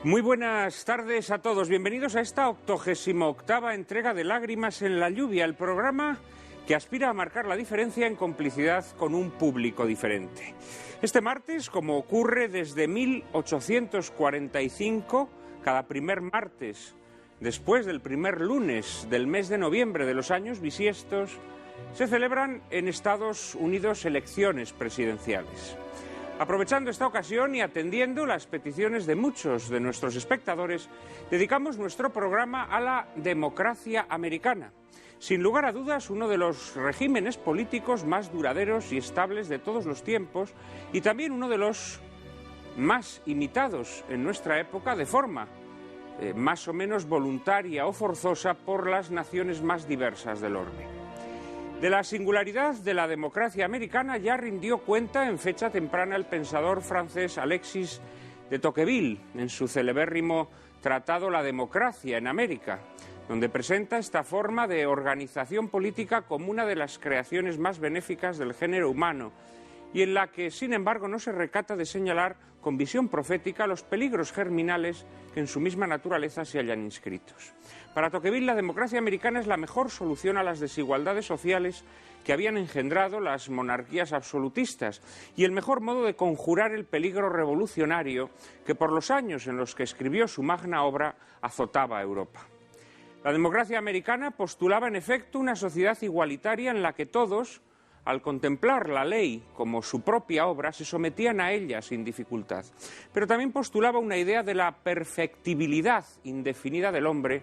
Muy buenas tardes a todos. Bienvenidos a esta 88ª entrega de Lágrimas en la lluvia, el programa que aspira a marcar la diferencia en complicidad con un público diferente. Este martes, como ocurre desde 1845, cada primer martes, después del primer lunes del mes de noviembre de los años bisiestos, se celebran en Estados Unidos elecciones presidenciales. Aprovechando esta ocasión y atendiendo las peticiones de muchos de nuestros espectadores, dedicamos nuestro programa a la democracia americana. Sin lugar a dudas, uno de los regímenes políticos más duraderos y estables de todos los tiempos y también uno de los más imitados en nuestra época de forma más o menos voluntaria o forzosa por las naciones más diversas del orbe. De la singularidad de la democracia americana ya rindió cuenta en fecha temprana el pensador francés Alexis de Tocqueville en su celebérrimo tratado La democracia en América, donde presenta esta forma de organización política como una de las creaciones más benéficas del género humano y en la que, sin embargo, no se recata de señalar con visión profética los peligros germinales que en su misma naturaleza se hallan inscritos. Para Tocqueville, la democracia americana es la mejor solución a las desigualdades sociales que habían engendrado las monarquías absolutistas y el mejor modo de conjurar el peligro revolucionario que por los años en los que escribió su magna obra azotaba a Europa. La democracia americana postulaba en efecto una sociedad igualitaria en la que todos, al contemplar la ley como su propia obra, se sometían a ella sin dificultad. Pero también postulaba una idea de la perfectibilidad indefinida del hombre,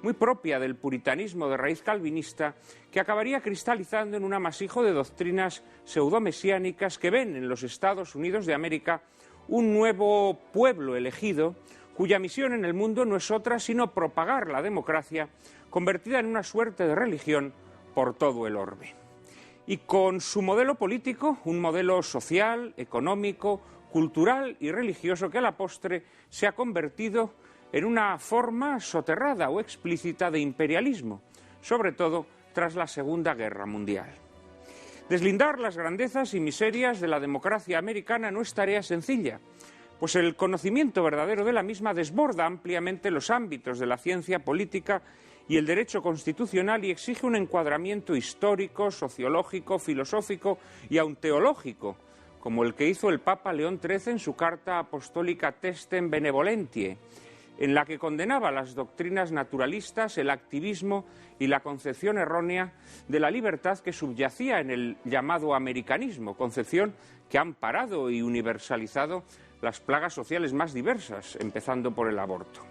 muy propia del puritanismo de raíz calvinista, que acabaría cristalizando en un amasijo de doctrinas pseudomesiánicas que ven en los Estados Unidos de América un nuevo pueblo elegido, cuya misión en el mundo no es otra sino propagar la democracia, convertida en una suerte de religión por todo el orbe. Y con su modelo político, un modelo social, económico, cultural y religioso que a la postre se ha convertido en una forma soterrada o explícita de imperialismo, sobre todo tras la Segunda Guerra Mundial. Deslindar las grandezas y miserias de la democracia americana no es tarea sencilla, pues el conocimiento verdadero de la misma desborda ampliamente los ámbitos de la ciencia política y el derecho constitucional y exige un encuadramiento histórico, sociológico, filosófico y aun teológico, como el que hizo el Papa León XIII en su carta apostólica Testem Benevolentiae, en la que condenaba las doctrinas naturalistas, el activismo y la concepción errónea de la libertad que subyacía en el llamado americanismo, concepción que ha amparado y universalizado las plagas sociales más diversas, empezando por el aborto.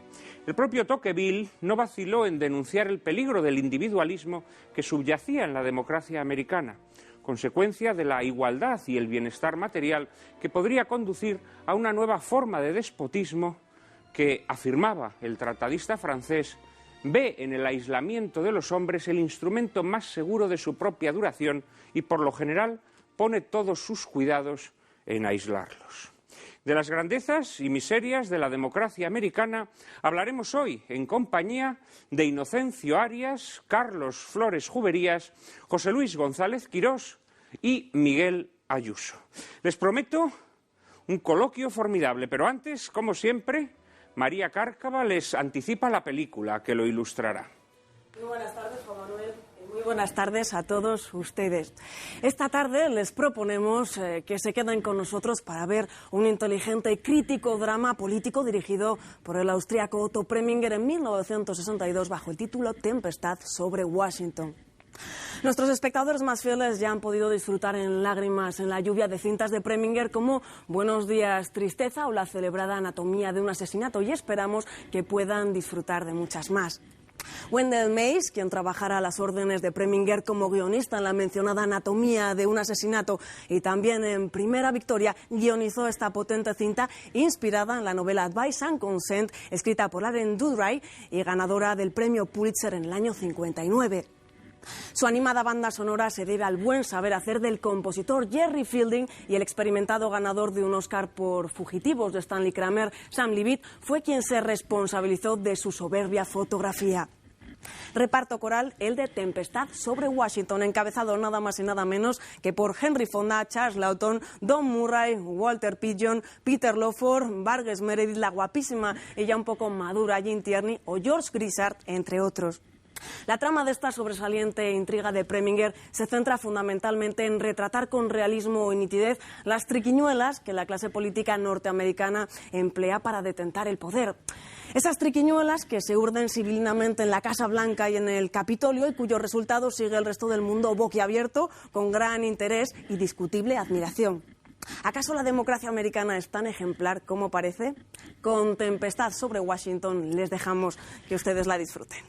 El propio Tocqueville no vaciló en denunciar el peligro del individualismo que subyacía en la democracia americana, consecuencia de la igualdad y el bienestar material que podría conducir a una nueva forma de despotismo que, afirmaba el tratadista francés, ve en el aislamiento de los hombres el instrumento más seguro de su propia duración y, por lo general, pone todos sus cuidados en aislarlos. De las grandezas y miserias de la democracia americana hablaremos hoy en compañía de Inocencio Arias, Carlos Flores Juberías, José Luis González Quirós y Miguel Ayuso. Les prometo un coloquio formidable, pero antes, como siempre, María Cárcava les anticipa la película que lo ilustrará. Muy buenas tardes, Juan Manuel. Muy buenas tardes a todos ustedes. Esta tarde les proponemos que se queden con nosotros para ver un inteligente y crítico drama político dirigido por el austríaco Otto Preminger en 1962 bajo el título Tempestad sobre Washington. Nuestros espectadores más fieles ya han podido disfrutar en Lágrimas en la lluvia de cintas de Preminger como Buenos días, tristeza o la celebrada Anatomía de un asesinato, y esperamos que puedan disfrutar de muchas más. Wendell Mays, quien trabajara a las órdenes de Preminger como guionista en la mencionada Anatomía de un asesinato y también en Primera Victoria, guionizó esta potente cinta inspirada en la novela Advice and Consent, escrita por Aaron Dudray y ganadora del premio Pulitzer en el año 59. Su animada banda sonora se debe al buen saber hacer del compositor Jerry Fielding, y el experimentado ganador de un Oscar por Fugitivos de Stanley Kramer, Sam Leavitt, fue quien se responsabilizó de su soberbia fotografía. Reparto coral, el de Tempestad sobre Washington, encabezado nada más y nada menos que por Henry Fonda, Charles Lawton, Don Murray, Walter Pidgeon, Peter Lawford, Burgess Meredith, la guapísima y ya un poco madura Jean Tierney o George Grizzard, entre otros. La trama de esta sobresaliente intriga de Preminger se centra fundamentalmente en retratar con realismo y nitidez las triquiñuelas que la clase política norteamericana emplea para detentar el poder. Esas triquiñuelas que se urden civilinamente en la Casa Blanca y en el Capitolio y cuyo resultado sigue el resto del mundo boquiabierto, con gran interés y discutible admiración. ¿Acaso la democracia americana es tan ejemplar como parece? Con Tempestad sobre Washington les dejamos que ustedes la disfruten.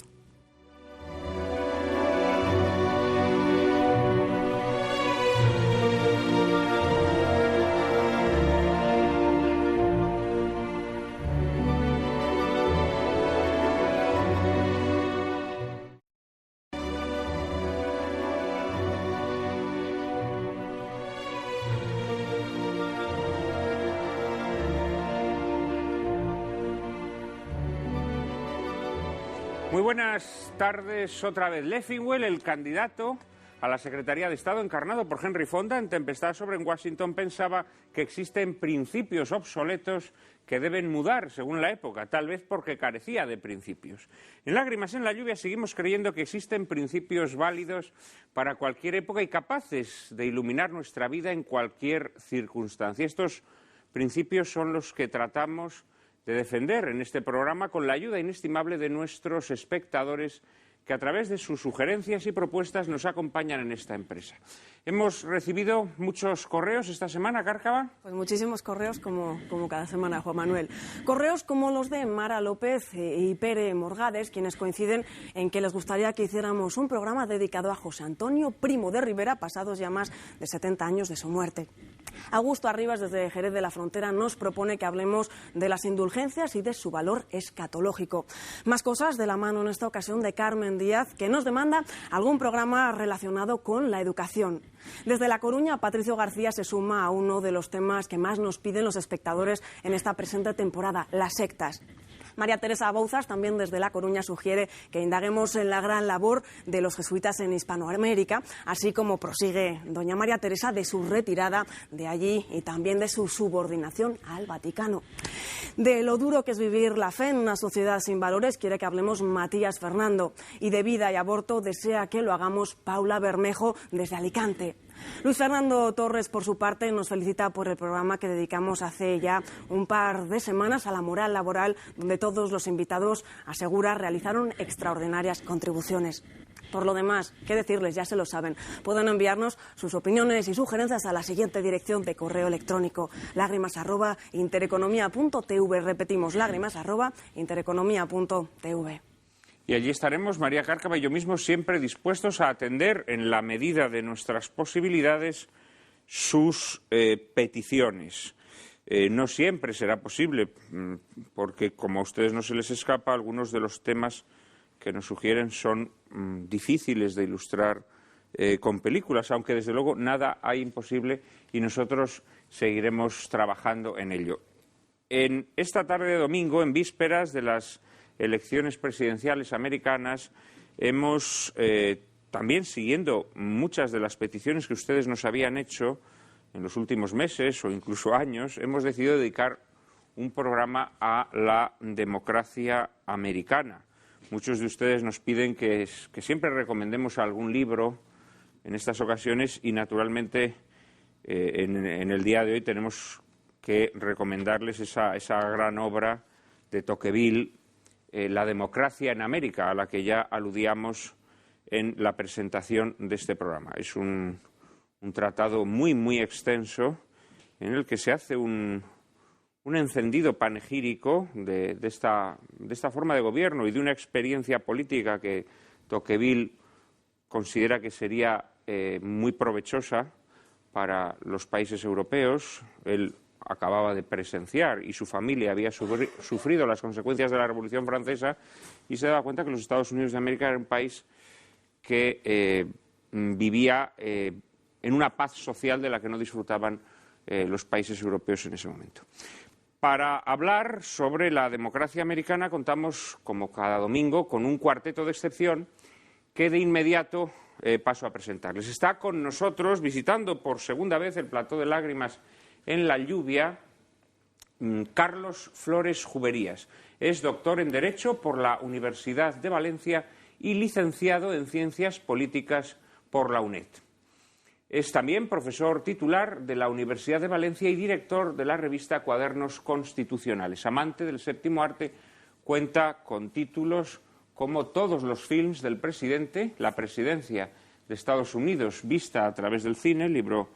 Muy buenas tardes otra vez. Leffingwell, el candidato a la Secretaría de Estado encarnado por Henry Fonda en Tempestad sobre Washington, pensaba que existen principios obsoletos que deben mudar según la época, tal vez porque carecía de principios. En Lágrimas en la lluvia seguimos creyendo que existen principios válidos para cualquier época y capaces de iluminar nuestra vida en cualquier circunstancia. Estos principios son los que tratamos de defender en este programa con la ayuda inestimable de nuestros espectadores que a través de sus sugerencias y propuestas nos acompañan en esta empresa. Hemos recibido muchos correos esta semana, Cárcava. Pues muchísimos correos como cada semana, Juan Manuel. Correos como los de Mara López y Pere Morgades, quienes coinciden en que les gustaría que hiciéramos un programa dedicado a José Antonio Primo de Rivera, pasados ya más de 70 años de su muerte. Augusto Arribas, desde Jerez de la Frontera, nos propone que hablemos de las indulgencias y de su valor escatológico. Más cosas de la mano en esta ocasión de Carmen Díaz, que nos demanda algún programa relacionado con la educación. Desde La Coruña, Patricio García se suma a uno de los temas que más nos piden los espectadores en esta presente temporada, las sectas. María Teresa Bouzas, también desde La Coruña, sugiere que indaguemos en la gran labor de los jesuitas en Hispanoamérica, así como prosigue doña María Teresa de su retirada de allí y también de su subordinación al Vaticano. De lo duro que es vivir la fe en una sociedad sin valores quiere que hablemos Matías Fernando, y de vida y aborto desea que lo hagamos Paula Bermejo desde Alicante. Luis Fernando Torres, por su parte, nos felicita por el programa que dedicamos hace ya un par de semanas a la moral laboral, donde todos los invitados, asegura, realizaron extraordinarias contribuciones. Por lo demás, ¿qué decirles? Ya se lo saben. Pueden enviarnos sus opiniones y sugerencias a la siguiente dirección de correo electrónico: lágrimas@intereconomia.tv. Repetimos, lágrimas@intereconomia.tv. Y allí estaremos, María Cárcava y yo mismo, siempre dispuestos a atender, en la medida de nuestras posibilidades, sus peticiones. No siempre será posible, porque, como a ustedes no se les escapa, algunos de los temas que nos sugieren son difíciles de ilustrar con películas, aunque desde luego nada hay imposible y nosotros seguiremos trabajando en ello. En esta tarde de domingo, en vísperas de las elecciones presidenciales americanas, hemos, también siguiendo muchas de las peticiones que ustedes nos habían hecho en los últimos meses o incluso años, hemos decidido dedicar un programa a la democracia americana. Muchos de ustedes nos piden que siempre recomendemos algún libro en estas ocasiones y, naturalmente, en el día de hoy tenemos que recomendarles esa gran obra de Tocqueville, La democracia en América, a la que ya aludíamos en la presentación de este programa. Es un tratado muy, muy extenso en el que se hace un encendido panegírico de esta forma de gobierno y de una experiencia política que Tocqueville considera que sería muy provechosa para los países europeos. Él acababa de presenciar y su familia había sufrido las consecuencias de la Revolución Francesa y se daba cuenta que los Estados Unidos de América era un país que vivía en una paz social de la que no disfrutaban los países europeos en ese momento. Para hablar sobre la democracia americana contamos, como cada domingo, con un cuarteto de excepción que de inmediato paso a presentarles. Está con nosotros, visitando por segunda vez el Plató de Lágrimas en la Lluvia, Carlos Flores Juberías. Es doctor en Derecho por la Universidad de Valencia y licenciado en Ciencias Políticas por la UNED. Es también profesor titular de la Universidad de Valencia y director de la revista Cuadernos Constitucionales. Amante del séptimo arte, cuenta con títulos como Todos los films del presidente, La presidencia de Estados Unidos vista a través del cine, libro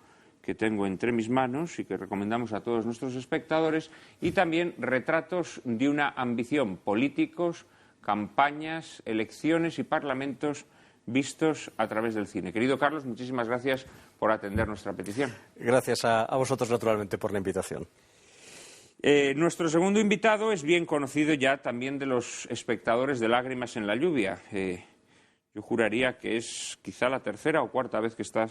que tengo entre mis manos y que recomendamos a todos nuestros espectadores, y también Retratos de una ambición, políticos, campañas, elecciones y parlamentos vistos a través del cine. Querido Carlos, muchísimas gracias por atender nuestra petición. Gracias a vosotros, naturalmente, por la invitación. Nuestro segundo invitado es bien conocido ya también de los espectadores de Lágrimas en la Lluvia. Yo juraría que es quizá la tercera o cuarta vez que está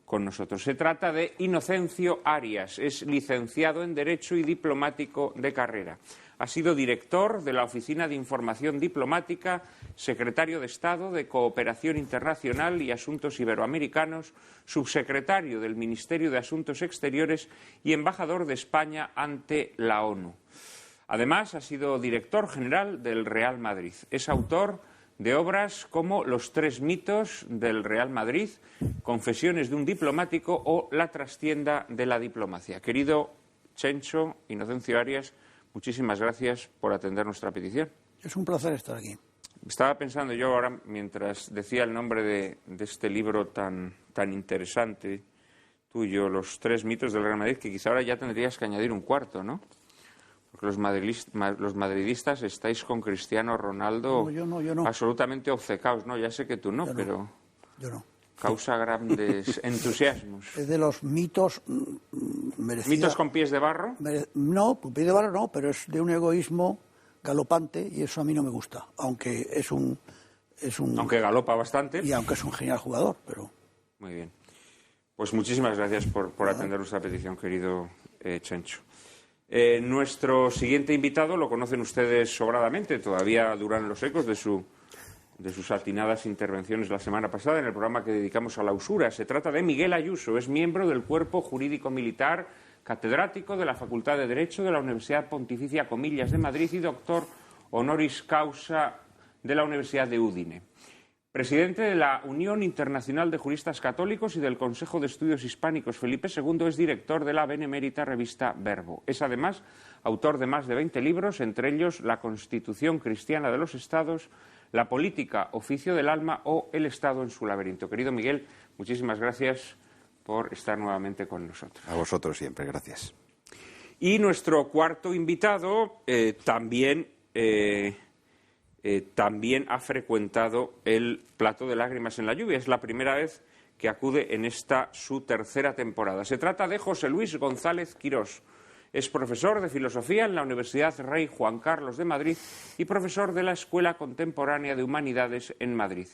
con nosotros. Se trata de Inocencio Arias. Es licenciado en Derecho y diplomático de carrera. Ha sido director de la Oficina de Información Diplomática, secretario de Estado de Cooperación Internacional y Asuntos Iberoamericanos, subsecretario del Ministerio de Asuntos Exteriores y embajador de España ante la ONU. Además, ha sido director general del Real Madrid. Es autor de obras como Los tres mitos del Real Madrid, Confesiones de un diplomático o La trastienda de la diplomacia. Querido Chencho, Inocencio Arias, muchísimas gracias por atender nuestra petición. Es un placer estar aquí. Estaba pensando yo ahora, mientras decía el nombre de este libro tan interesante tuyo, Los tres mitos del Real Madrid, que quizá ahora ya tendrías que añadir un cuarto, ¿no? Porque los madridistas estáis con Cristiano Ronaldo. No, yo no. Absolutamente obcecados, ¿no? Ya sé que tú no, pero yo no. Causa grandes entusiasmos. Es de los mitos merecidos. ¿Mitos con pies de barro? No, con pies de barro no, pero es de un egoísmo galopante y eso a mí no me gusta, aunque es un aunque galopa bastante. Y aunque es un genial jugador, pero... Muy bien. Pues muchísimas gracias por atender nuestra petición, querido Chencho. Nuestro siguiente invitado lo conocen ustedes sobradamente, todavía duran los ecos de sus atinadas intervenciones la semana pasada en el programa que dedicamos a la usura. Se trata de Miguel Ayuso, es miembro del Cuerpo Jurídico Militar, catedrático de la Facultad de Derecho de la Universidad Pontificia Comillas de Madrid y doctor honoris causa de la Universidad de Udine. Presidente de la Unión Internacional de Juristas Católicos y del Consejo de Estudios Hispánicos Felipe II, es director de la benemérita revista Verbo. Es además autor de más de 20 libros, entre ellos La Constitución Cristiana de los Estados, La Política, Oficio del Alma o El Estado en su laberinto. Querido Miguel, muchísimas gracias por estar nuevamente con nosotros. A vosotros siempre, gracias. Y nuestro cuarto invitado también ha frecuentado el Plató de Lágrimas en la Lluvia. Es la primera vez que acude en esta su tercera temporada. Se trata de José Luis González Quirós. Es profesor de Filosofía en la Universidad Rey Juan Carlos de Madrid y profesor de la Escuela Contemporánea de Humanidades en Madrid.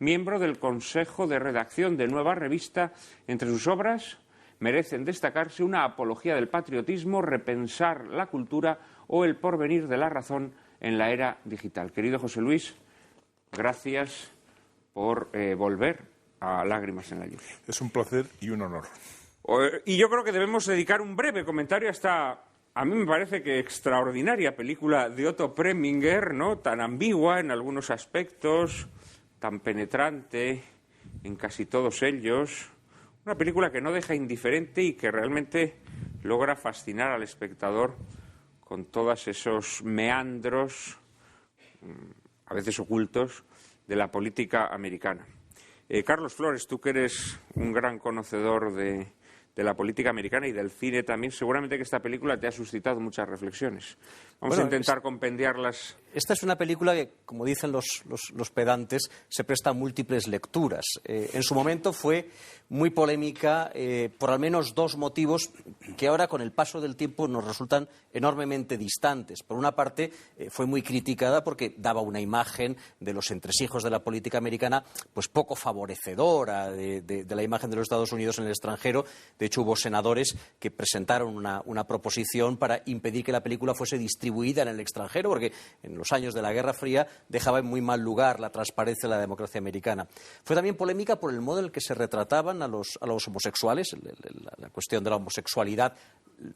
Miembro del Consejo de Redacción de Nueva Revista. Entre sus obras merecen destacarse Una apología del patriotismo, Repensar la cultura o El porvenir de la razón en la era digital. Querido José Luis, gracias por volver a Lágrimas en la Lluvia. Es un placer y un honor. Y yo creo que debemos dedicar un breve comentario a esta, a mí me parece que extraordinaria película de Otto Preminger, ¿no? Tan ambigua en algunos aspectos, tan penetrante en casi todos ellos. Una película que no deja indiferente y que realmente logra fascinar al espectador con todos esos meandros, a veces ocultos, de la política americana. Carlos Flores, tú que eres un gran conocedor de la política americana y del cine también, seguramente que esta película te ha suscitado muchas reflexiones. Vamos a intentar compendiarlas. Esta es una película que, como dicen los pedantes, se presta a múltiples lecturas. En su momento fue muy polémica por al menos dos motivos que ahora, con el paso del tiempo, nos resultan enormemente distantes. Por una parte, fue muy criticada porque daba una imagen de los entresijos de la política americana pues poco favorecedora de la imagen de los Estados Unidos en el extranjero. De hecho, hubo senadores que presentaron una proposición para impedir que la película fuese distribuida en el extranjero, porque en los años de la Guerra Fría dejaba en muy mal lugar la transparencia de la democracia americana. Fue también polémica por el modo en el que se retrataban a los homosexuales, la cuestión de la homosexualidad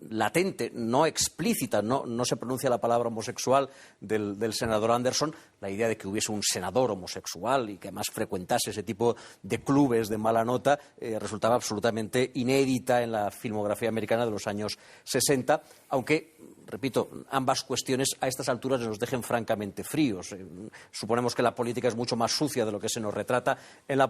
latente, no explícita, no se pronuncia la palabra homosexual del senador Anderson, la idea de que hubiese un senador homosexual y que además frecuentase ese tipo de clubes de mala nota resultaba absolutamente inédita en la filmografía americana de los años 60, aunque, repito, ambas cuestiones a estas alturas nos dejen francamente fríos. Suponemos que la política es mucho más sucia de lo que se nos retrata en la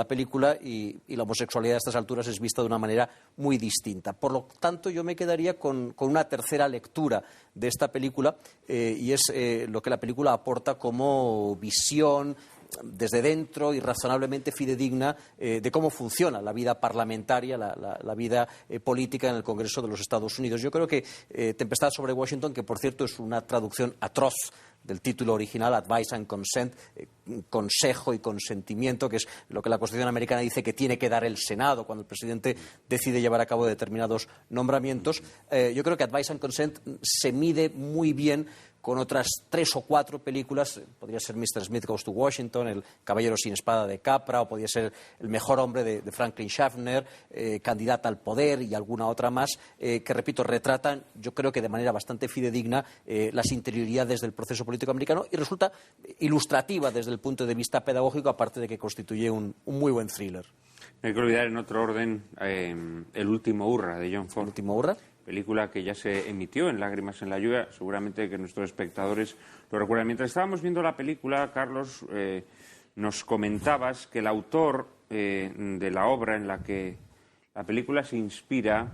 película y la homosexualidad a estas alturas es vista de una manera muy distinta. Por lo tanto, yo me quedaría con una tercera lectura de esta película y es lo que la película aporta como visión desde dentro y razonablemente fidedigna de cómo funciona la vida parlamentaria, la vida política en el Congreso de los Estados Unidos. Yo creo que Tempestad sobre Washington, que por cierto es una traducción atroz del título original, Advice and Consent, consejo y consentimiento, que es lo que la Constitución americana dice que tiene que dar el Senado cuando el presidente decide llevar a cabo determinados nombramientos. Yo creo que Advice and Consent se mide muy bien con otras 3 o 4 películas, podría ser Mr. Smith Goes to Washington, El caballero sin espada de Capra, o podría ser El mejor hombre de Franklin Schaffner, Candidata al poder y alguna otra más, que, repito, retratan, yo creo que de manera bastante fidedigna, las interioridades del proceso político americano y resulta ilustrativa desde el punto de vista pedagógico, aparte de que constituye un muy buen thriller. No hay que olvidar, en otro orden, El último hurra, de John Ford. ¿El último hurra? Película que ya se emitió en Lágrimas en la lluvia, seguramente que nuestros espectadores lo recuerdan. Mientras estábamos viendo la película, Carlos, nos comentabas que el autor de la obra en la que la película se inspira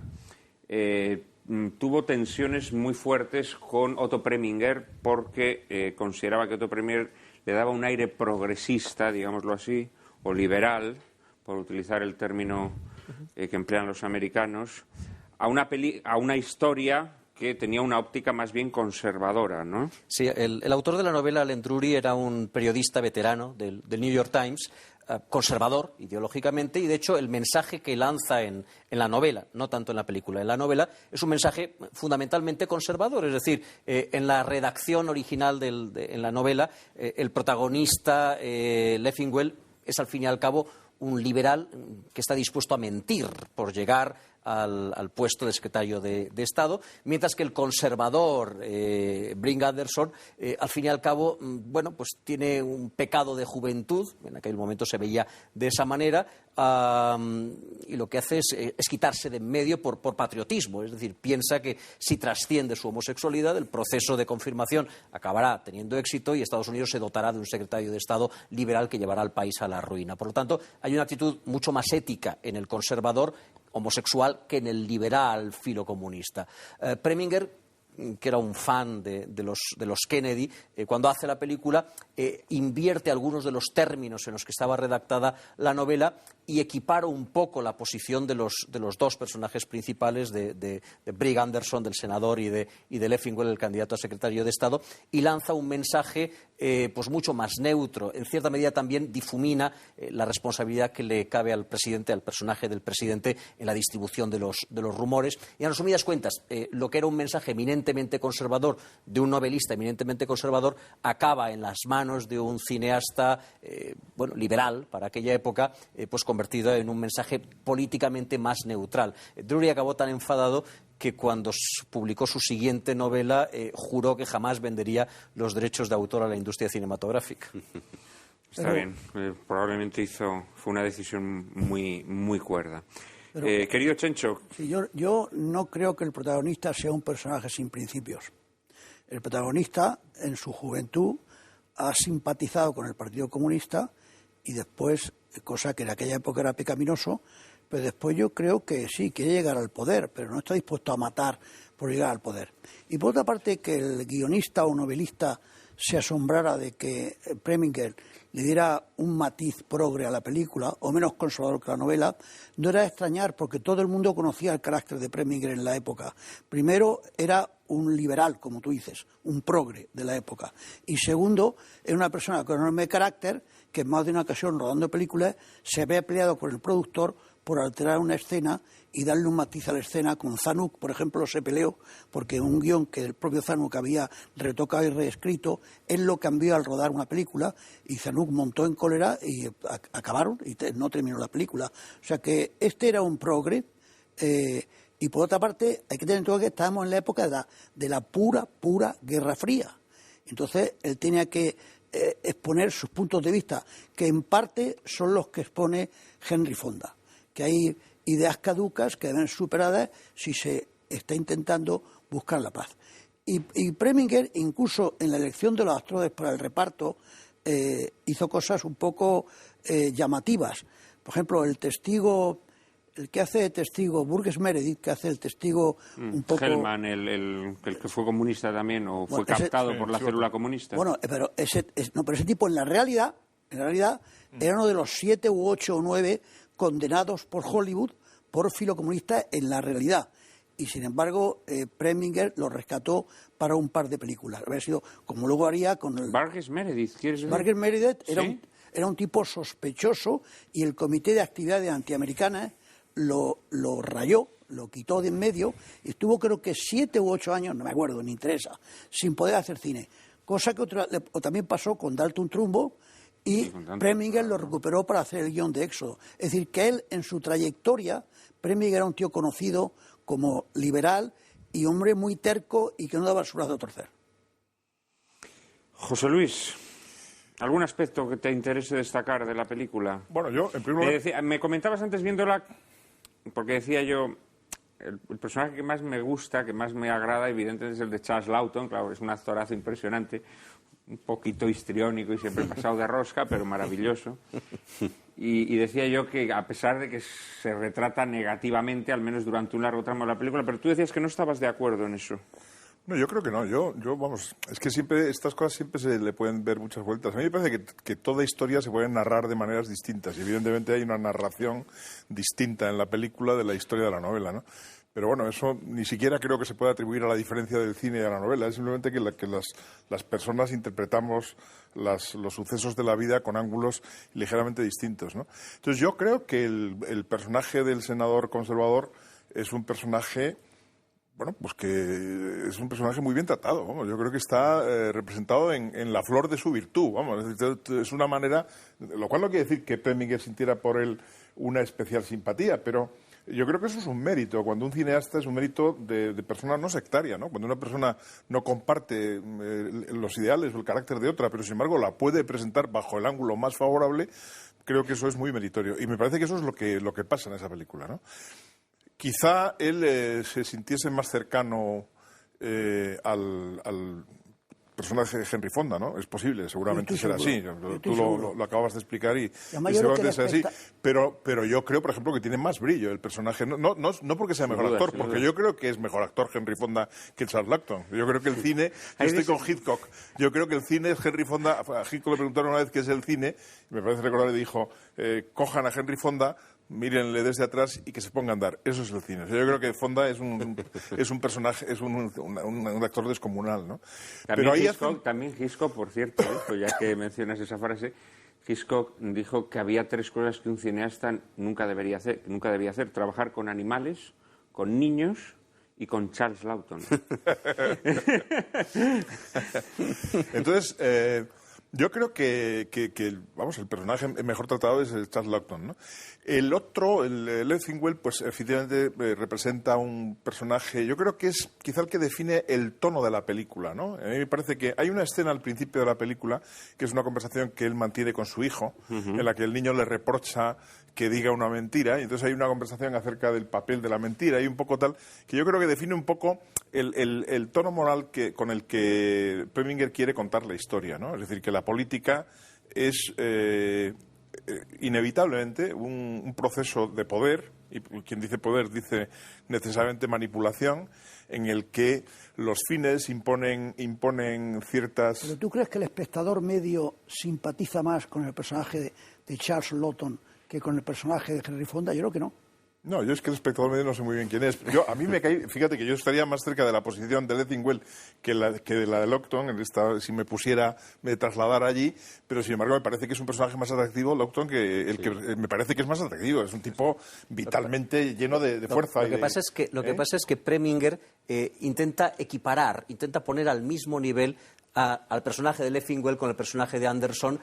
tuvo tensiones muy fuertes con Otto Preminger porque consideraba que Otto Preminger le daba un aire progresista, digámoslo así, o liberal, por utilizar el término que emplean los americanos, a una historia que tenía una óptica más bien conservadora, ¿no? Sí, el autor de la novela, Len Drury, era un periodista veterano del New York Times, conservador ideológicamente, y de hecho el mensaje que lanza en la novela, no tanto en la película, en la novela, es un mensaje fundamentalmente conservador. Es decir, en la redacción original en la novela, el protagonista, Leffingwell, es al fin y al cabo un liberal que está dispuesto a mentir por llegar al puesto de secretario de Estado, mientras que el conservador Brink Anderson, al fin y al cabo, bueno, pues tiene un pecado de juventud, en aquel momento se veía de esa manera, y lo que hace es quitarse de en medio por patriotismo, es decir, piensa que si trasciende su homosexualidad, el proceso de confirmación acabará teniendo éxito y Estados Unidos se dotará de un secretario de Estado liberal que llevará al país a la ruina. Por lo tanto, hay una actitud mucho más ética en el conservador homosexual que en el liberal filocomunista. Preminger, que era un fan de los Kennedy, cuando hace la película invierte algunos de los términos en los que estaba redactada la novela y equipara un poco la posición de los dos personajes principales, de Brink Anderson, del senador, y de Leffingwell, el candidato a secretario de Estado, y lanza un mensaje pues mucho más neutro. En cierta medida también difumina la responsabilidad que le cabe al presidente, al personaje del presidente, en la distribución de los rumores. Y en resumidas cuentas, lo que era un mensaje eminentemente conservador de un novelista eminentemente conservador acaba en las manos de un cineasta liberal para aquella época, pues convertido en un mensaje políticamente más neutral. Drury acabó tan enfadado que cuando publicó su siguiente novela juró que jamás vendería los derechos de autor a la industria cinematográfica. Está bien, probablemente fue una decisión muy, muy cuerda. Querido Chencho. Sí, yo no creo que el protagonista sea un personaje sin principios. El protagonista, en su juventud, ha simpatizado con el Partido Comunista y después, cosa que en aquella época era pecaminoso, pero después yo creo que sí, quiere llegar al poder, pero no está dispuesto a matar por llegar al poder. Y por otra parte, que el guionista o novelista se asombrara de que Preminger le diera un matiz progre a la película, o menos conservador que la novela, no era de extrañar, porque todo el mundo conocía el carácter de Preminger en la época. Primero, era un liberal, como tú dices, un progre de la época. Y segundo, era una persona con enorme carácter que en más de una ocasión, rodando películas, se había peleado con el productor por alterar una escena y darle un matiz a la escena. Con Zanuck, por ejemplo, se peleó porque un guión que el propio Zanuck había retocado y reescrito, él lo cambió al rodar una película y Zanuck montó en cólera y acabaron y no terminó la película. O sea que este era un progre. Y por otra parte, hay que tener en cuenta que estábamos en la época de la pura Guerra Fría. Entonces, él tenía que exponer sus puntos de vista, que en parte son los que expone Henry Fonda, que hay ideas caducas que deben ser superadas si se está intentando buscar la paz. Y Preminger, incluso en la elección de los actores para el reparto, hizo cosas un poco llamativas. Por ejemplo, el que hace de testigo, Burgess Meredith, que hace el testigo un poco... Hellman, el que fue comunista también, o fue captado por la célula comunista. Bueno, pero ese tipo en la realidad era uno de los 7 u 8 o 9 condenados por Hollywood por filocomunista en la realidad. Y sin embargo, Preminger lo rescató para un par de películas. Habría sido, como luego haría con el... Burgess Meredith, ¿quieres ver? Burgess Meredith ¿Sí? era un tipo sospechoso y el Comité de Actividades Antiamericanas lo rayó, lo quitó de en medio y estuvo creo que 7 u 8 años, no me acuerdo, ni interesa, sin poder hacer cine. Cosa que también pasó con Dalton Trumbo y Preminger lo recuperó para hacer el guión de Éxodo. Es decir, que él en su trayectoria, Preminger era un tío conocido como liberal y hombre muy terco y que no daba su brazo a torcer. José Luis, ¿algún aspecto que te interese destacar de la película? Bueno, yo, en primer lugar... Me comentabas antes viéndola, porque decía yo, el personaje que más me gusta, que más me agrada, evidentemente es el de Charles Lawton. Claro, es un actorazo impresionante, un poquito histriónico y siempre pasado de rosca, pero maravilloso. Y decía yo que a pesar de que se retrata negativamente, al menos durante un largo tramo de la película, pero tú decías que no estabas de acuerdo en eso. No, yo creo que no. Yo vamos, es que siempre estas cosas siempre se le pueden ver muchas vueltas. A mí me parece que toda historia se puede narrar de maneras distintas. Y evidentemente hay una narración distinta en la película de la historia de la novela, ¿no? Pero bueno, eso ni siquiera creo que se pueda atribuir a la diferencia del cine y a la novela. Es simplemente que las personas interpretamos los sucesos de la vida con ángulos ligeramente distintos, ¿no? Entonces yo creo que el personaje del senador conservador es un personaje... Bueno, pues que es un personaje muy bien tratado, vamos. Yo creo que está representado en la flor de su virtud, vamos. Es una manera, lo cual no quiere decir que Preminger sintiera por él una especial simpatía, pero yo creo que eso es un mérito. Cuando un cineasta es un mérito de persona no sectaria, ¿no? Cuando una persona no comparte los ideales o el carácter de otra, pero sin embargo la puede presentar bajo el ángulo más favorable, creo que eso es muy meritorio. Y me parece que eso es lo que pasa en esa película, ¿no? Quizá él se sintiese más cercano al personaje de Henry Fonda, ¿no? Es posible, seguramente será así. Tú lo acabas de explicar y seguramente será así. Pero yo creo, por ejemplo, que tiene más brillo el personaje. No porque sea mejor actor, porque yo creo que es mejor actor Henry Fonda que Charles Lawton. Yo creo que el cine... Yo estoy con Hitchcock. Yo creo que el cine es Henry Fonda. A Hitchcock le preguntaron una vez qué es el cine, y me parece recordar, le dijo, cojan a Henry Fonda, mírenle desde atrás y que se ponga a andar. Eso es el cine. O sea, yo creo que Fonda es un personaje, es un actor descomunal, ¿no? También Hitchcock, por cierto, ya que mencionas esa frase, Hitchcock dijo que había 3 cosas que un cineasta nunca debía hacer: trabajar con animales, con niños y con Charles Lawton. Entonces, yo creo que el personaje mejor tratado es el Charles Lawton, ¿no? El otro, el Leffingwell, pues efectivamente representa un personaje, yo creo que es quizá el que define el tono de la película, ¿no? A mí me parece que hay una escena al principio de la película que es una conversación que él mantiene con su hijo, en la que el niño le reprocha que diga una mentira, y entonces hay una conversación acerca del papel de la mentira y un poco tal, que yo creo que define un poco el tono moral con el que Preminger quiere contar la historia, ¿no? Es decir, que la política es inevitablemente un proceso de poder, y quien dice poder dice necesariamente manipulación, en el que los fines imponen ciertas... ¿Pero tú crees que el espectador medio simpatiza más con el personaje de Charles Lawton que con el personaje de Henry Fonda? Yo creo que no. No, yo es que el espectador medio no sé muy bien quién es. A mí me cae, fíjate que yo estaría más cerca de la posición de Lethingwell que de la de Lockton, si me trasladara allí, pero sin embargo me parece que es un personaje más atractivo, Lockton, que el que me parece que es más atractivo. Es un tipo vitalmente lleno de fuerza. Lo que pasa es que Preminger intenta poner al mismo nivel al personaje de Lethingwell con el personaje de Anderson.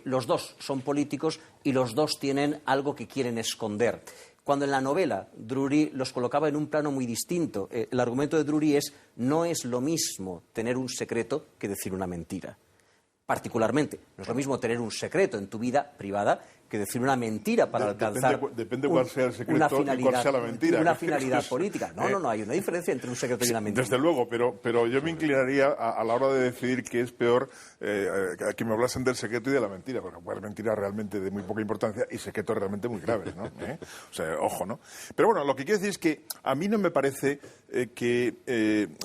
Los dos son políticos y los dos tienen algo que quieren esconder. Cuando en la novela Drury los colocaba en un plano muy distinto. El argumento de Drury no es lo mismo tener un secreto que decir una mentira. Particularmente, no es lo mismo tener un secreto en tu vida privada que decir una mentira para alcanzar depende cuál sea el secreto y cuál sea la mentira. Una finalidad política. No, hay una diferencia entre un secreto y una mentira. Desde luego, pero yo me inclinaría a la hora de decidir qué es peor, que me hablasen del secreto y de la mentira, porque puede haber mentiras realmente de muy poca importancia y secretos realmente muy graves, ¿no? O sea, ojo, ¿no? Pero bueno, lo que quiero decir es que a mí no me parece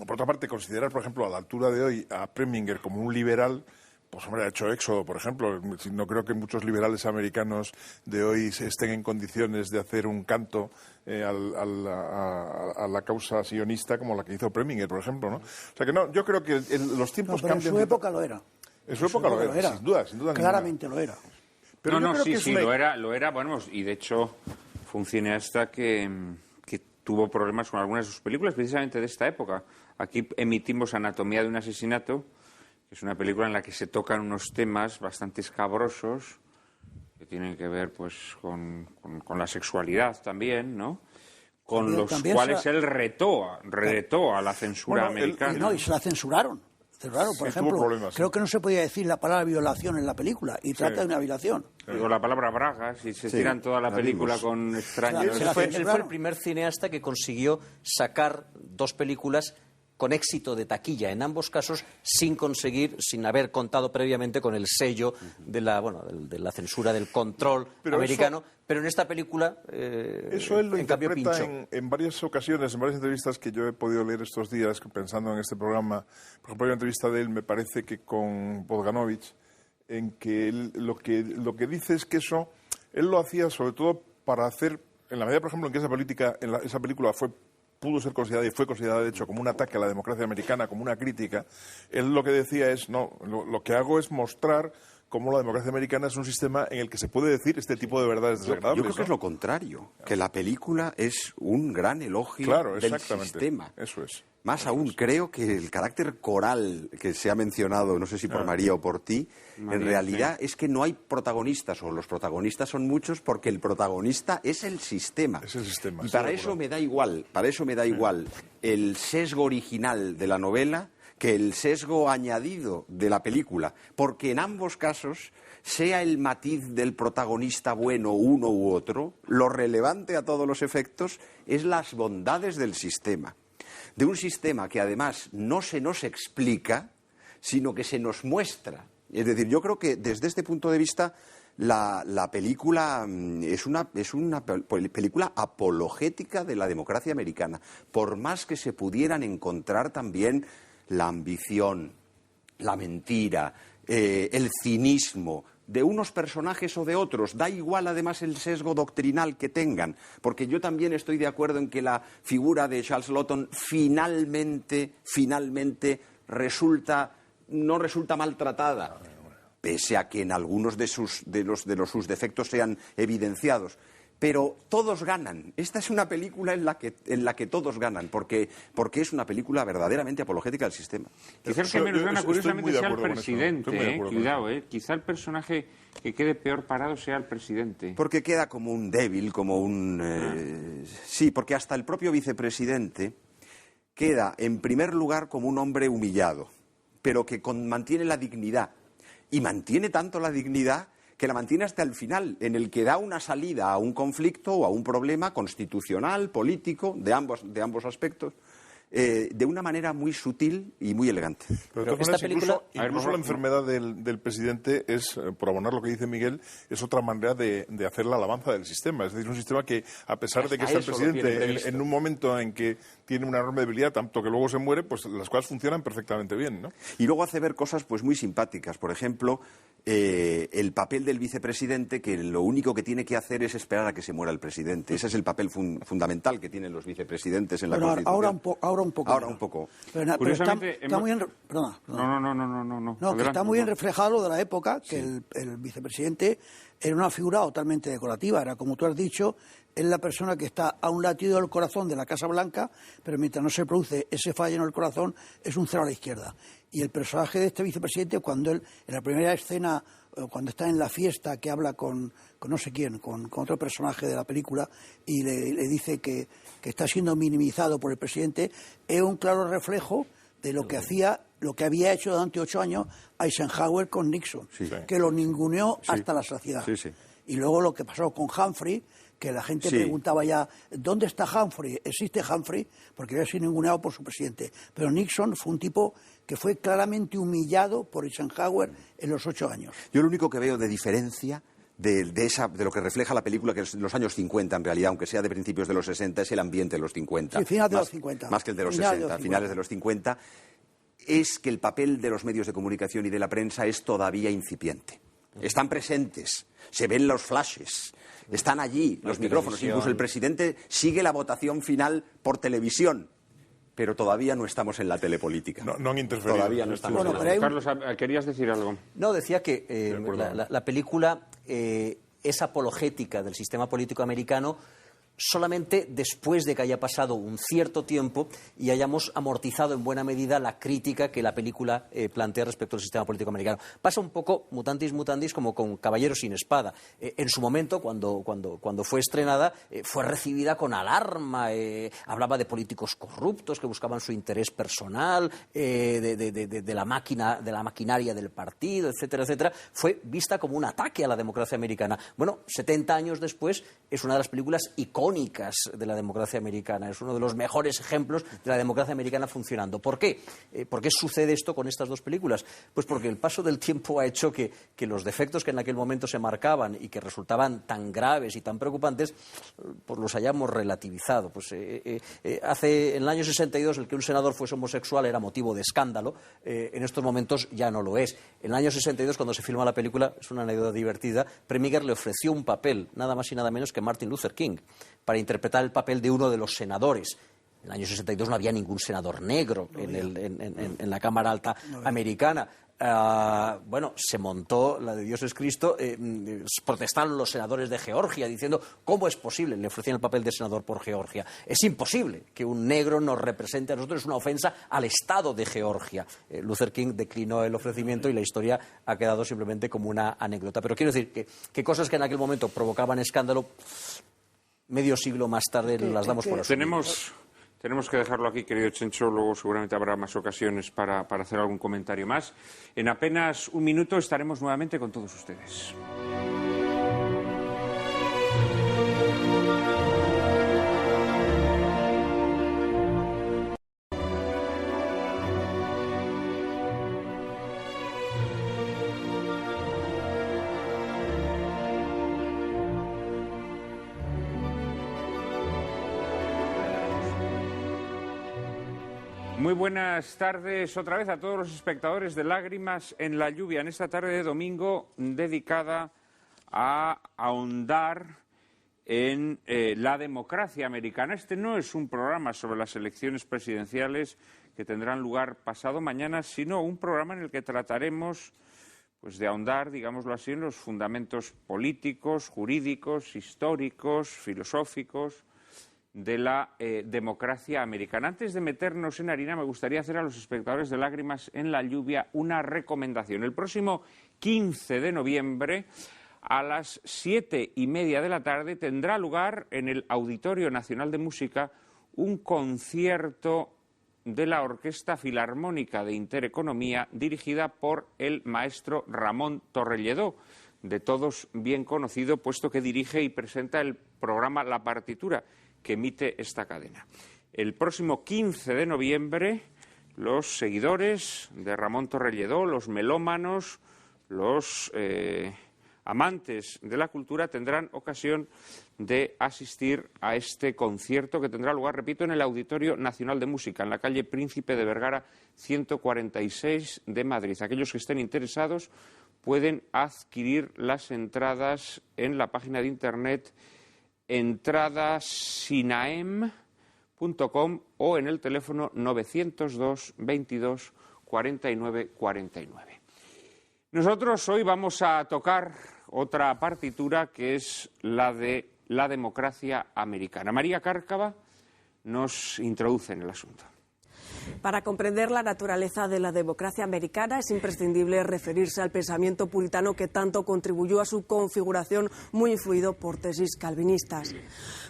por otra parte, considerar, por ejemplo, a la altura de hoy a Preminger como un liberal, pues hombre, ha hecho Éxodo, por ejemplo. No creo que muchos liberales americanos de hoy estén en condiciones de hacer un canto a la causa sionista como la que hizo Preminger, por ejemplo, ¿no? O sea que no, yo creo que los tiempos cambian. En su época lo era. En su época lo era, sin duda. Claramente lo era. Pero lo era, bueno, y de hecho fue un cineasta que tuvo problemas con algunas de sus películas, precisamente de esta época. Aquí emitimos Anatomía de un asesinato, que es una película en la que se tocan unos temas bastante escabrosos que tienen que ver pues con la sexualidad también, ¿no? Con los cuales él retó a la censura americana. Y se la censuraron. Por ejemplo, creo que no se podía decir la palabra violación en la película y trata de una violación. Digo, la palabra bragas y se tiran toda la película con extraños. Él fue el primer cineasta que consiguió sacar dos películas con éxito de taquilla en ambos casos sin haber contado previamente con el sello de la censura, del control americano. Pero en esta película, eso él lo interpreta en varias ocasiones, en varias entrevistas que yo he podido leer estos días pensando en este programa. Por ejemplo, hay una entrevista de él, me parece que con Bogdanovich, en que él lo que dice es que eso él lo hacía sobre todo para hacer, en la medida, por ejemplo, en que esa película pudo ser considerada y fue considerada de hecho como un ataque a la democracia americana, como una crítica. Él lo que decía es, lo que hago es mostrar cómo la democracia americana es un sistema en el que se puede decir este tipo de verdades desagradables. Yo creo que es lo contrario, que la película es un gran elogio del sistema. Eso es. Más aún, creo que el carácter coral que se ha mencionado, no sé si por María o por ti, en realidad es que no hay protagonistas, o los protagonistas son muchos, porque el protagonista es el sistema. Es el sistema. Y para eso me da igual el sesgo original de la novela que el sesgo añadido de la película, porque en ambos casos, sea el matiz del protagonista bueno uno u otro, lo relevante a todos los efectos es las bondades del sistema. De un sistema que además no se nos explica, sino que se nos muestra. Es decir, yo creo que desde este punto de vista la película es una película apologética de la democracia americana, por más que se pudieran encontrar también la ambición, la mentira, el cinismo de unos personajes o de otros. Da igual además el sesgo doctrinal que tengan, porque yo también estoy de acuerdo en que la figura de Charles Laughton finalmente no resulta maltratada, pese a que en algunos de sus defectos sean evidenciados. Pero todos ganan. Esta es una película en la que todos ganan, porque es una película verdaderamente apologética del sistema. Quizá el que menos gana, curiosamente, sea el presidente. Cuidado, quizá el personaje que quede peor parado sea el presidente. Porque queda como un débil, como un... Sí, porque hasta el propio vicepresidente queda, en primer lugar, como un hombre humillado, pero que mantiene la dignidad. Y mantiene tanto la dignidad que la mantiene hasta el final, en el que da una salida a un conflicto o a un problema constitucional, político, de ambos aspectos, de una manera muy sutil y muy elegante. Pero esta película, incluso la enfermedad del presidente es, por abonar lo que dice Miguel, es otra manera de hacer la alabanza del sistema. Es decir, un sistema que, a pesar de que está el presidente en un momento en que tiene una enorme debilidad, tanto que luego se muere, pues las cosas funcionan perfectamente bien, ¿no? Y luego hace ver cosas pues muy simpáticas. Por ejemplo, el papel del vicepresidente, que lo único que tiene que hacer es esperar a que se muera el presidente. Ese es el papel fundamental que tienen los vicepresidentes en la Constitución. Ahora un poco. Pero está muy bien... Perdona. No, que está muy bien reflejado lo de la época, que el vicepresidente era una figura totalmente decorativa. Era, como tú has dicho, es la persona que está a un latido del corazón de la Casa Blanca, pero mientras no se produce ese fallo en el corazón, es un cero a la izquierda. Y el personaje de este vicepresidente, cuando él, en la primera escena, cuando está en la fiesta, que habla con no sé quién, con otro personaje de la película, y le dice que está siendo minimizado por el presidente, es un claro reflejo de lo que había hecho durante 8 años Eisenhower con Nixon, que lo ninguneó hasta la saciedad. Y luego lo que pasó con Humphrey, que la gente preguntaba ya, ¿dónde está Humphrey? ¿Existe Humphrey? Porque había sido ninguneado por su presidente. Pero Nixon fue un tipo que fue claramente humillado por Eisenhower en los 8 años. Yo lo único que veo de diferencia de lo que refleja la película, que es los años 50 en realidad, aunque sea de principios de los 60, es el ambiente de los 50. Sí, finales de los 50. Más que el de los 60, finales de los 50, es que el papel de los medios de comunicación y de la prensa es todavía incipiente. Están presentes, se ven los flashes, están allí los micrófonos, incluso el presidente sigue la votación final por televisión. Pero todavía no estamos en la telepolítica. No han interferido. Todavía no estamos en la telepolítica. Carlos, ¿querías decir algo? No, decía que la película es apologética del sistema político americano solamente después de que haya pasado un cierto tiempo y hayamos amortizado en buena medida la crítica que la película plantea respecto al sistema político americano. Pasa un poco mutantis mutandis como con Caballeros sin espada. En su momento, cuando fue estrenada, fue recibida con alarma, hablaba de políticos corruptos que buscaban su interés personal, de la maquinaria del partido, etcétera, etcétera. Fue vista como un ataque a la democracia americana. Bueno, 70 años después es una de las películas icónicas de la democracia americana. Es uno de los mejores ejemplos de la democracia americana funcionando. ¿Por qué? ¿Por qué sucede esto con estas dos películas? Pues porque el paso del tiempo ha hecho que los defectos que en aquel momento se marcaban y que resultaban tan graves y tan preocupantes, pues los hayamos relativizado. Pues en el año 62 el que un senador fuese homosexual era motivo de escándalo. En estos momentos ya no lo es. En el año 62, cuando se filma la película, es una anécdota divertida, Preminger le ofreció un papel, nada más y nada menos que Martin Luther King, para interpretar el papel de uno de los senadores. En el año 62 no había ningún senador negro en la Cámara Alta americana. Se montó la de Dios es Cristo, protestaron los senadores de Georgia diciendo, ¿cómo es posible? Le ofrecían el papel de senador por Georgia. Es imposible que un negro nos represente a nosotros, es una ofensa al Estado de Georgia. Luther King declinó el ofrecimiento y la historia ha quedado simplemente como una anécdota. Pero quiero decir que cosas que en aquel momento provocaban escándalo, medio siglo más tarde las damos por asumidas. Tenemos que dejarlo aquí, querido Chencho. Luego seguramente habrá más ocasiones para hacer algún comentario más. En apenas un minuto estaremos nuevamente con todos ustedes. Muy buenas tardes otra vez a todos los espectadores de Lágrimas en la lluvia, en esta tarde de domingo dedicada a ahondar en la democracia americana. Este no es un programa sobre las elecciones presidenciales que tendrán lugar pasado mañana, sino un programa en el que trataremos de ahondar, digámoslo así, en los fundamentos políticos, jurídicos, históricos, filosóficos de la democracia americana. Antes de meternos en harina, me gustaría hacer a los espectadores de Lágrimas en la lluvia una recomendación. El próximo 15 de noviembre, a las 7:30 de la tarde, tendrá lugar en el Auditorio Nacional de Música un concierto de la Orquesta Filarmónica de Intereconomía, dirigida por el maestro Ramón Torrelledó, de todos bien conocido, puesto que dirige y presenta el programa La Partitura, que emite esta cadena. El próximo 15 de noviembre, los seguidores de Ramón Torrelledó, los melómanos, los amantes de la cultura tendrán ocasión de asistir a este concierto que tendrá lugar, repito, en el Auditorio Nacional de Música, en la calle Príncipe de Vergara 146 de Madrid. Aquellos que estén interesados pueden adquirir las entradas en la página de internet entradasinaem.com o en el teléfono 902 22 49 49. Nosotros hoy vamos a tocar otra partitura que es la de la democracia americana. María Cárcava nos introduce en el asunto. Para comprender la naturaleza de la democracia americana es imprescindible referirse al pensamiento puritano que tanto contribuyó a su configuración, muy influido por tesis calvinistas.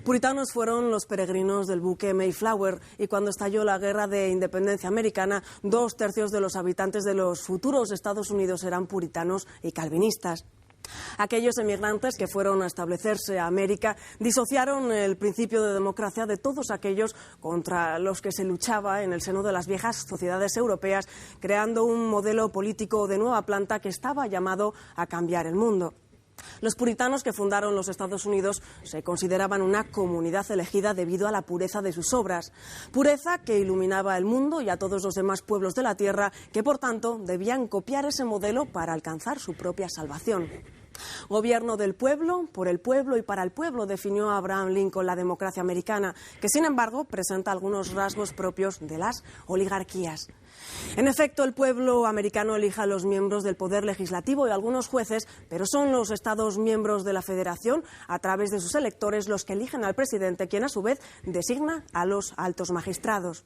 Puritanos fueron los peregrinos del buque Mayflower y cuando estalló la Guerra de Independencia Americana, 2/3 de los habitantes de los futuros Estados Unidos eran puritanos y calvinistas. Aquellos emigrantes que fueron a establecerse a América disociaron el principio de democracia de todos aquellos contra los que se luchaba en el seno de las viejas sociedades europeas, creando un modelo político de nueva planta que estaba llamado a cambiar el mundo. Los puritanos que fundaron los Estados Unidos se consideraban una comunidad elegida debido a la pureza de sus obras, pureza que iluminaba el mundo y a todos los demás pueblos de la tierra, que por tanto debían copiar ese modelo para alcanzar su propia salvación. Gobierno del pueblo, por el pueblo y para el pueblo, definió Abraham Lincoln la democracia americana, que sin embargo presenta algunos rasgos propios de las oligarquías. En efecto, el pueblo americano elige a los miembros del poder legislativo y algunos jueces, pero son los Estados miembros de la Federación, a través de sus electores, los que eligen al presidente, quien a su vez designa a los altos magistrados.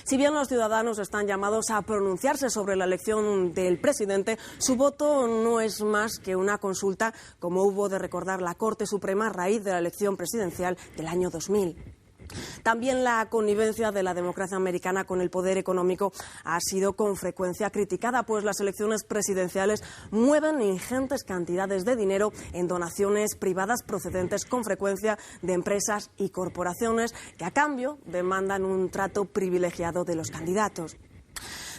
Si bien los ciudadanos están llamados a pronunciarse sobre la elección del presidente, su voto no es más que una consulta, como hubo de recordar la Corte Suprema a raíz de la elección presidencial del año 2000. También la connivencia de la democracia americana con el poder económico ha sido con frecuencia criticada, pues las elecciones presidenciales mueven ingentes cantidades de dinero en donaciones privadas procedentes con frecuencia de empresas y corporaciones que a cambio demandan un trato privilegiado de los candidatos.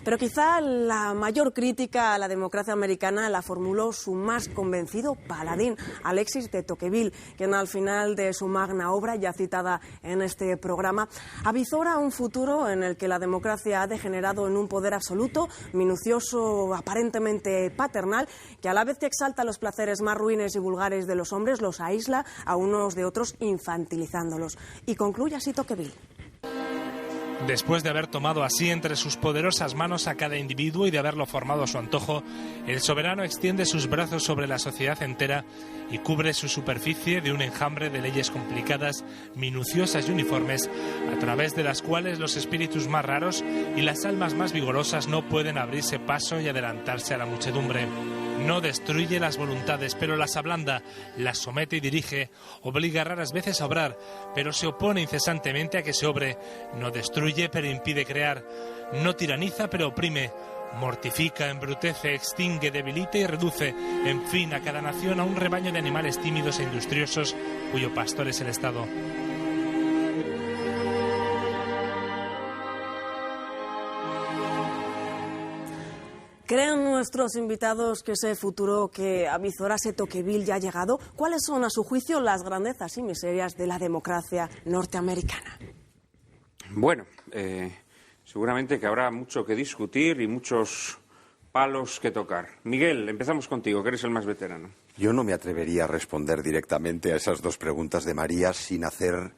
Pero quizá la mayor crítica a la democracia americana la formuló su más convencido paladín, Alexis de Tocqueville, quien al final de su magna obra, ya citada en este programa, avizora un futuro en el que la democracia ha degenerado en un poder absoluto, minucioso, aparentemente paternal, que a la vez que exalta los placeres más ruines y vulgares de los hombres, los aísla a unos de otros, infantilizándolos. Y concluye así Tocqueville. Después de haber tomado así entre sus poderosas manos a cada individuo y de haberlo formado a su antojo, el soberano extiende sus brazos sobre la sociedad entera y cubre su superficie de un enjambre de leyes complicadas, minuciosas y uniformes, a través de las cuales los espíritus más raros y las almas más vigorosas no pueden abrirse paso y adelantarse a la muchedumbre. No destruye las voluntades, pero las ablanda, las somete y dirige, obliga raras veces a obrar, pero se opone incesantemente a que se obre, no destruye, pero impide crear, no tiraniza, pero oprime, mortifica, embrutece, extingue, debilita y reduce, en fin, a cada nación a un rebaño de animales tímidos e industriosos, cuyo pastor es el Estado. ¿Creen nuestros invitados que ese futuro que avizorase Tocqueville ya ha llegado? ¿Cuáles son, a su juicio, las grandezas y miserias de la democracia norteamericana? Bueno, seguramente que habrá mucho que discutir y muchos palos que tocar. Miguel, empezamos contigo, que eres el más veterano. Yo no me atrevería a responder directamente a esas dos preguntas de María sin hacer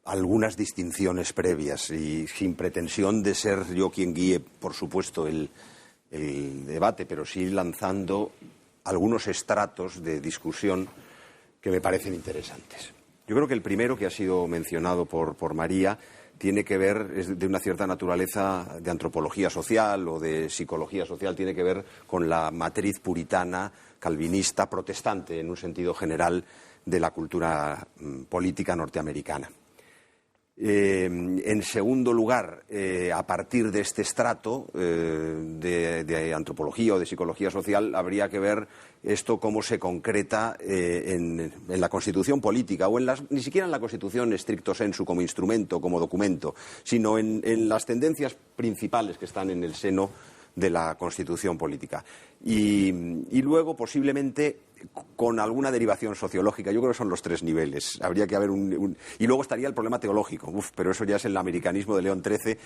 algunas distinciones previas y sin pretensión de ser yo quien guíe, por supuesto, el debate, pero sí lanzando algunos estratos de discusión que me parecen interesantes. Yo creo que el primero, que ha sido mencionado por María, tiene que ver, es de una cierta naturaleza de antropología social o de psicología social, tiene que ver con la matriz puritana, calvinista, protestante, en un sentido general, de la cultura política norteamericana. En segundo lugar, a partir de este estrato de antropología o de psicología social, habría que ver esto cómo se concreta en la Constitución política, o ni siquiera en la Constitución stricto sensu como instrumento, como documento, sino en las tendencias principales que están en el seno de la Constitución política. Y luego, posiblemente, con alguna derivación sociológica. Yo creo que son los 3 niveles. Habría que haber y luego estaría el problema teológico. Pero eso ya es el americanismo de León XIII,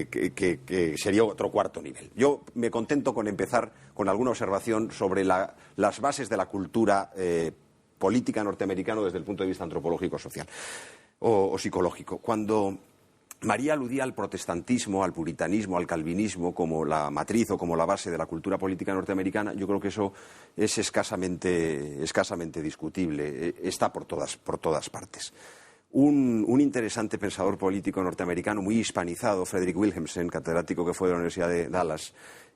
que sería otro 4º nivel. Yo me contento con empezar con alguna observación sobre las bases de la cultura política norteamericana desde el punto de vista antropológico, social o psicológico. Cuando María aludía al protestantismo, al puritanismo, al calvinismo como la matriz o como la base de la cultura política norteamericana, yo creo que eso es escasamente discutible. Está por todas partes. Un interesante pensador político norteamericano muy hispanizado, Frederick Williamson, catedrático que fue de la Universidad de Dallas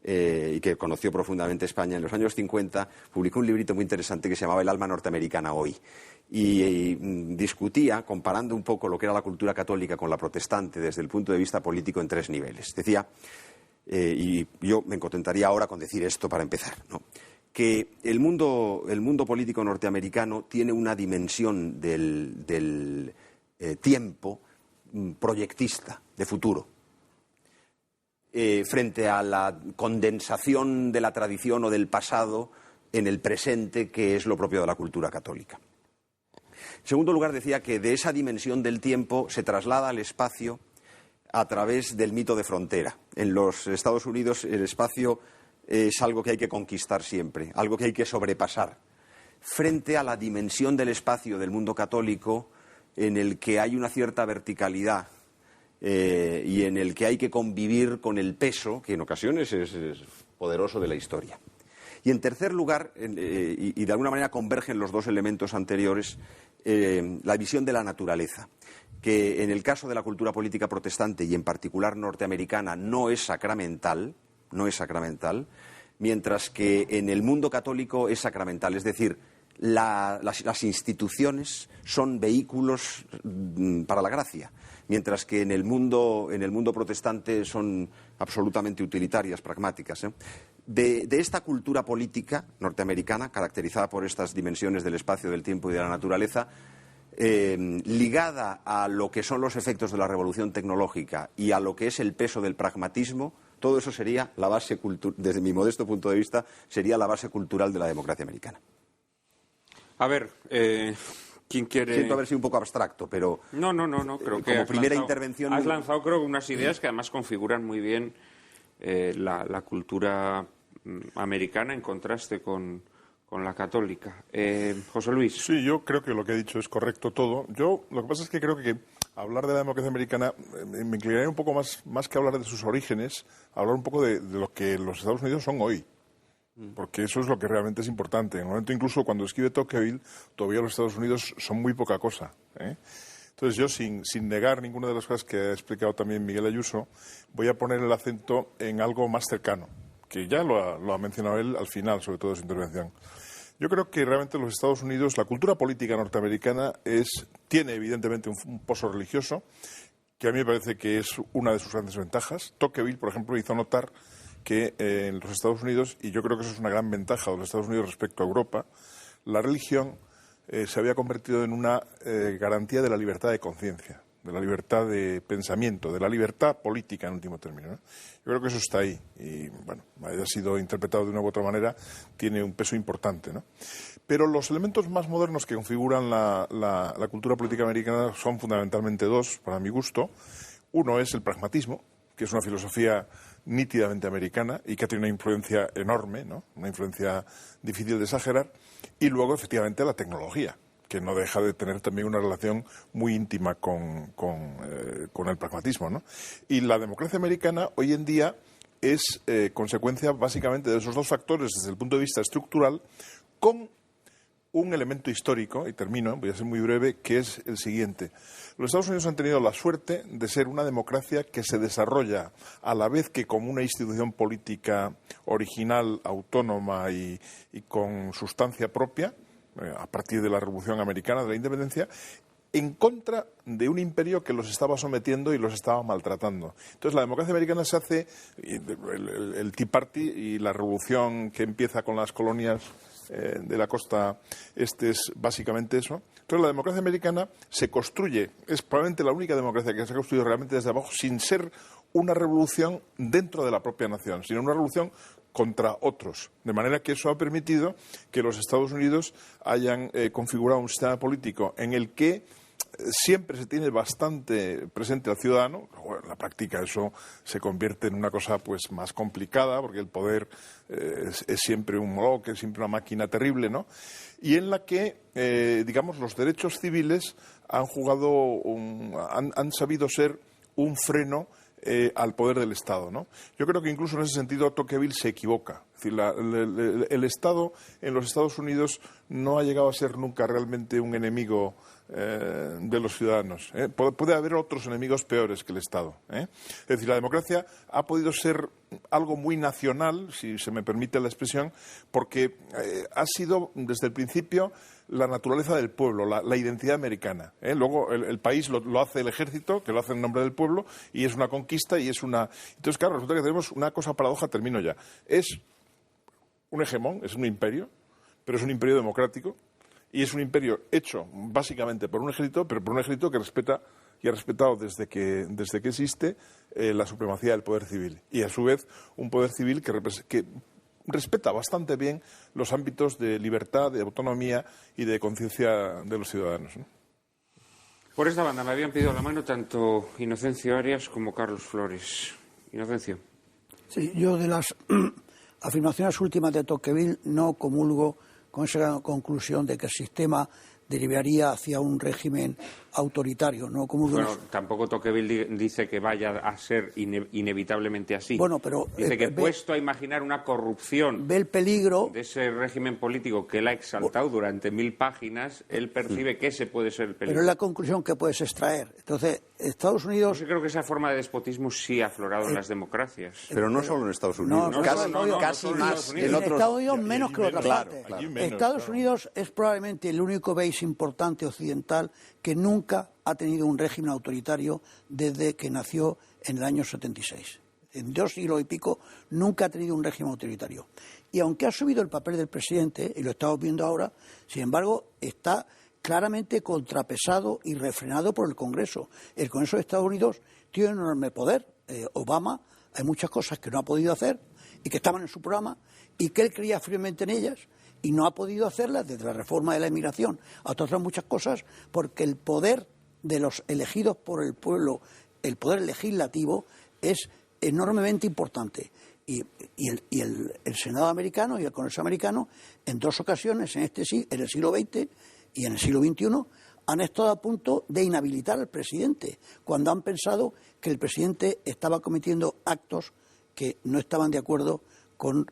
y que conoció profundamente España en los años 50, publicó un librito muy interesante que se llamaba El alma norteamericana hoy. Y discutía, comparando un poco lo que era la cultura católica con la protestante desde el punto de vista político en 3 niveles. Decía, y yo me contentaría ahora con decir esto para empezar, ¿no?, que el mundo político norteamericano tiene una dimensión del tiempo proyectista, de futuro, frente a la condensación de la tradición o del pasado en el presente, que es lo propio de la cultura católica. En segundo lugar, decía que de esa dimensión del tiempo se traslada al espacio a través del mito de frontera. En los Estados Unidos el espacio es algo que hay que conquistar siempre, algo que hay que sobrepasar, frente a la dimensión del espacio del mundo católico, en el que hay una cierta verticalidad y en el que hay que convivir con el peso, que en ocasiones es poderoso, de la historia. Y en tercer lugar, y de alguna manera convergen los 2 elementos anteriores, la visión de la naturaleza, que en el caso de la cultura política protestante y en particular norteamericana no es sacramental, mientras que en el mundo católico es sacramental. Es decir, las instituciones son vehículos para la gracia, mientras que en el mundo protestante son absolutamente utilitarias, pragmáticas. De esta cultura política norteamericana, caracterizada por estas dimensiones del espacio, del tiempo y de la naturaleza, ligada a lo que son los efectos de la revolución tecnológica y a lo que es el peso del pragmatismo, todo eso sería la base desde mi modesto punto de vista, sería la base cultural de la democracia americana. A ver, ¿quién quiere...? Siento haber sido un poco abstracto, pero... No, creo que como primera intervención... Has lanzado, creo, unas ideas que además configuran muy bien la cultura americana en contraste con la católica. José Luis. Sí, yo creo que lo que he dicho es correcto todo. Yo lo que pasa es que creo que hablar de la democracia americana me inclinaría un poco más que hablar de sus orígenes, hablar un poco de lo que los Estados Unidos son hoy. Porque eso es lo que realmente es importante. En el momento incluso cuando escribe Tocqueville, todavía los Estados Unidos son muy poca cosa, ¿eh? Entonces yo, sin negar ninguna de las cosas que ha explicado también Miguel Ayuso, voy a poner el acento en algo más cercano, que ya lo ha mencionado él al final, sobre todo de su intervención. Yo creo que realmente los Estados Unidos, la cultura política norteamericana tiene evidentemente un pozo religioso, que a mí me parece que es una de sus grandes ventajas. Tocqueville, por ejemplo, hizo notar que en los Estados Unidos, y yo creo que eso es una gran ventaja de los Estados Unidos respecto a Europa, la religión se había convertido en una garantía de la libertad de conciencia, de la libertad de pensamiento, de la libertad política en último término, ¿no? Yo creo que eso está ahí y, bueno, haya sido interpretado de una u otra manera, tiene un peso importante, ¿no? Pero los elementos más modernos que configuran la cultura política americana son fundamentalmente 2, para mi gusto. Uno es el pragmatismo, que es una filosofía nítidamente americana y que tiene una influencia enorme, ¿no? Una influencia difícil de exagerar. Y luego, efectivamente, la tecnología, que no deja de tener también una relación muy íntima con el pragmatismo, ¿no? Y la democracia americana hoy en día es consecuencia básicamente de esos 2 factores desde el punto de vista estructural, con un elemento histórico, y termino, voy a ser muy breve, que es el siguiente. Los Estados Unidos han tenido la suerte de ser una democracia que se desarrolla a la vez que como una institución política original, autónoma y con sustancia propia, a partir de la Revolución Americana, de la Independencia, en contra de un imperio que los estaba sometiendo y los estaba maltratando. Entonces la democracia americana se hace, el Tea Party y la revolución que empieza con las colonias de la costa este es básicamente eso. Entonces la democracia americana se construye, es probablemente la única democracia que se ha construido realmente desde abajo, sin ser una revolución dentro de la propia nación, sino una revolución contra otros. De manera que eso ha permitido que los Estados Unidos hayan configurado un sistema político en el que siempre se tiene bastante presente al ciudadano. En la práctica eso se convierte en una cosa pues más complicada, porque el poder es siempre un bloque, es siempre una máquina terrible, ¿no? Y en la que, digamos, los derechos civiles han sabido ser un freno al poder del Estado, ¿no? Yo creo que incluso en ese sentido Tocqueville se equivoca. Es decir, el Estado en los Estados Unidos no ha llegado a ser nunca realmente un enemigo de los ciudadanos. Puede haber otros enemigos peores que el Estado. Es decir, la democracia ha podido ser algo muy nacional, si se me permite la expresión, porque ha sido desde el principio la naturaleza del pueblo, la identidad americana. Luego el país lo hace el ejército, que lo hace en nombre del pueblo, y es una conquista y es una... Entonces, claro, resulta que tenemos una cosa paradoja, termino ya. Es un hegemón, es un imperio, pero es un imperio democrático, y es un imperio hecho básicamente por un ejército, pero por un ejército que respeta y ha respetado desde que existe la supremacía del poder civil. Y a su vez un poder civil que respeta bastante bien los ámbitos de libertad, de autonomía y de conciencia de los ciudadanos, ¿no? Por esta banda me habían pedido la mano tanto Inocencio Arias como Carlos Flores. Inocencio. Sí, yo de las afirmaciones últimas de Tocqueville no comulgo con esa conclusión de que el sistema derivaría hacia un régimen autoritario. No comulgo. Bueno, tampoco Tocqueville dice que vaya a ser inevitablemente así. Bueno, pero dice que puesto a imaginar una corrupción ve el peligro de ese régimen político que él ha exaltado durante 1000 páginas, él percibe que ese puede ser el peligro. Pero es la conclusión que puedes extraer. Entonces, Estados Unidos... Yo creo que esa forma de despotismo sí ha aflorado en las democracias. Pero no solo en Estados Unidos, casi más en otros... En Estados Unidos menos que en otras partes. Claro. Estados Unidos es probablemente el único país importante occidental que nunca ha tenido un régimen autoritario desde que nació en el año 76. En 2 siglos y pico nunca ha tenido un régimen autoritario. Y aunque ha subido el papel del presidente, y lo estamos viendo ahora, sin embargo, está claramente contrapesado y refrenado por el Congreso. El Congreso de Estados Unidos tiene un enorme poder. Obama, hay muchas cosas que no ha podido hacer y que estaban en su programa y que él creía firmemente en ellas y no ha podido hacerlas desde la reforma de la inmigración hasta otras muchas cosas, porque el poder de los elegidos por el pueblo, el poder legislativo, es enormemente importante. Y el Senado americano y el Congreso americano, en 2 ocasiones, en el siglo XX y en el siglo XXI, han estado a punto de inhabilitar al presidente, cuando han pensado que el presidente estaba cometiendo actos que no estaban de acuerdo con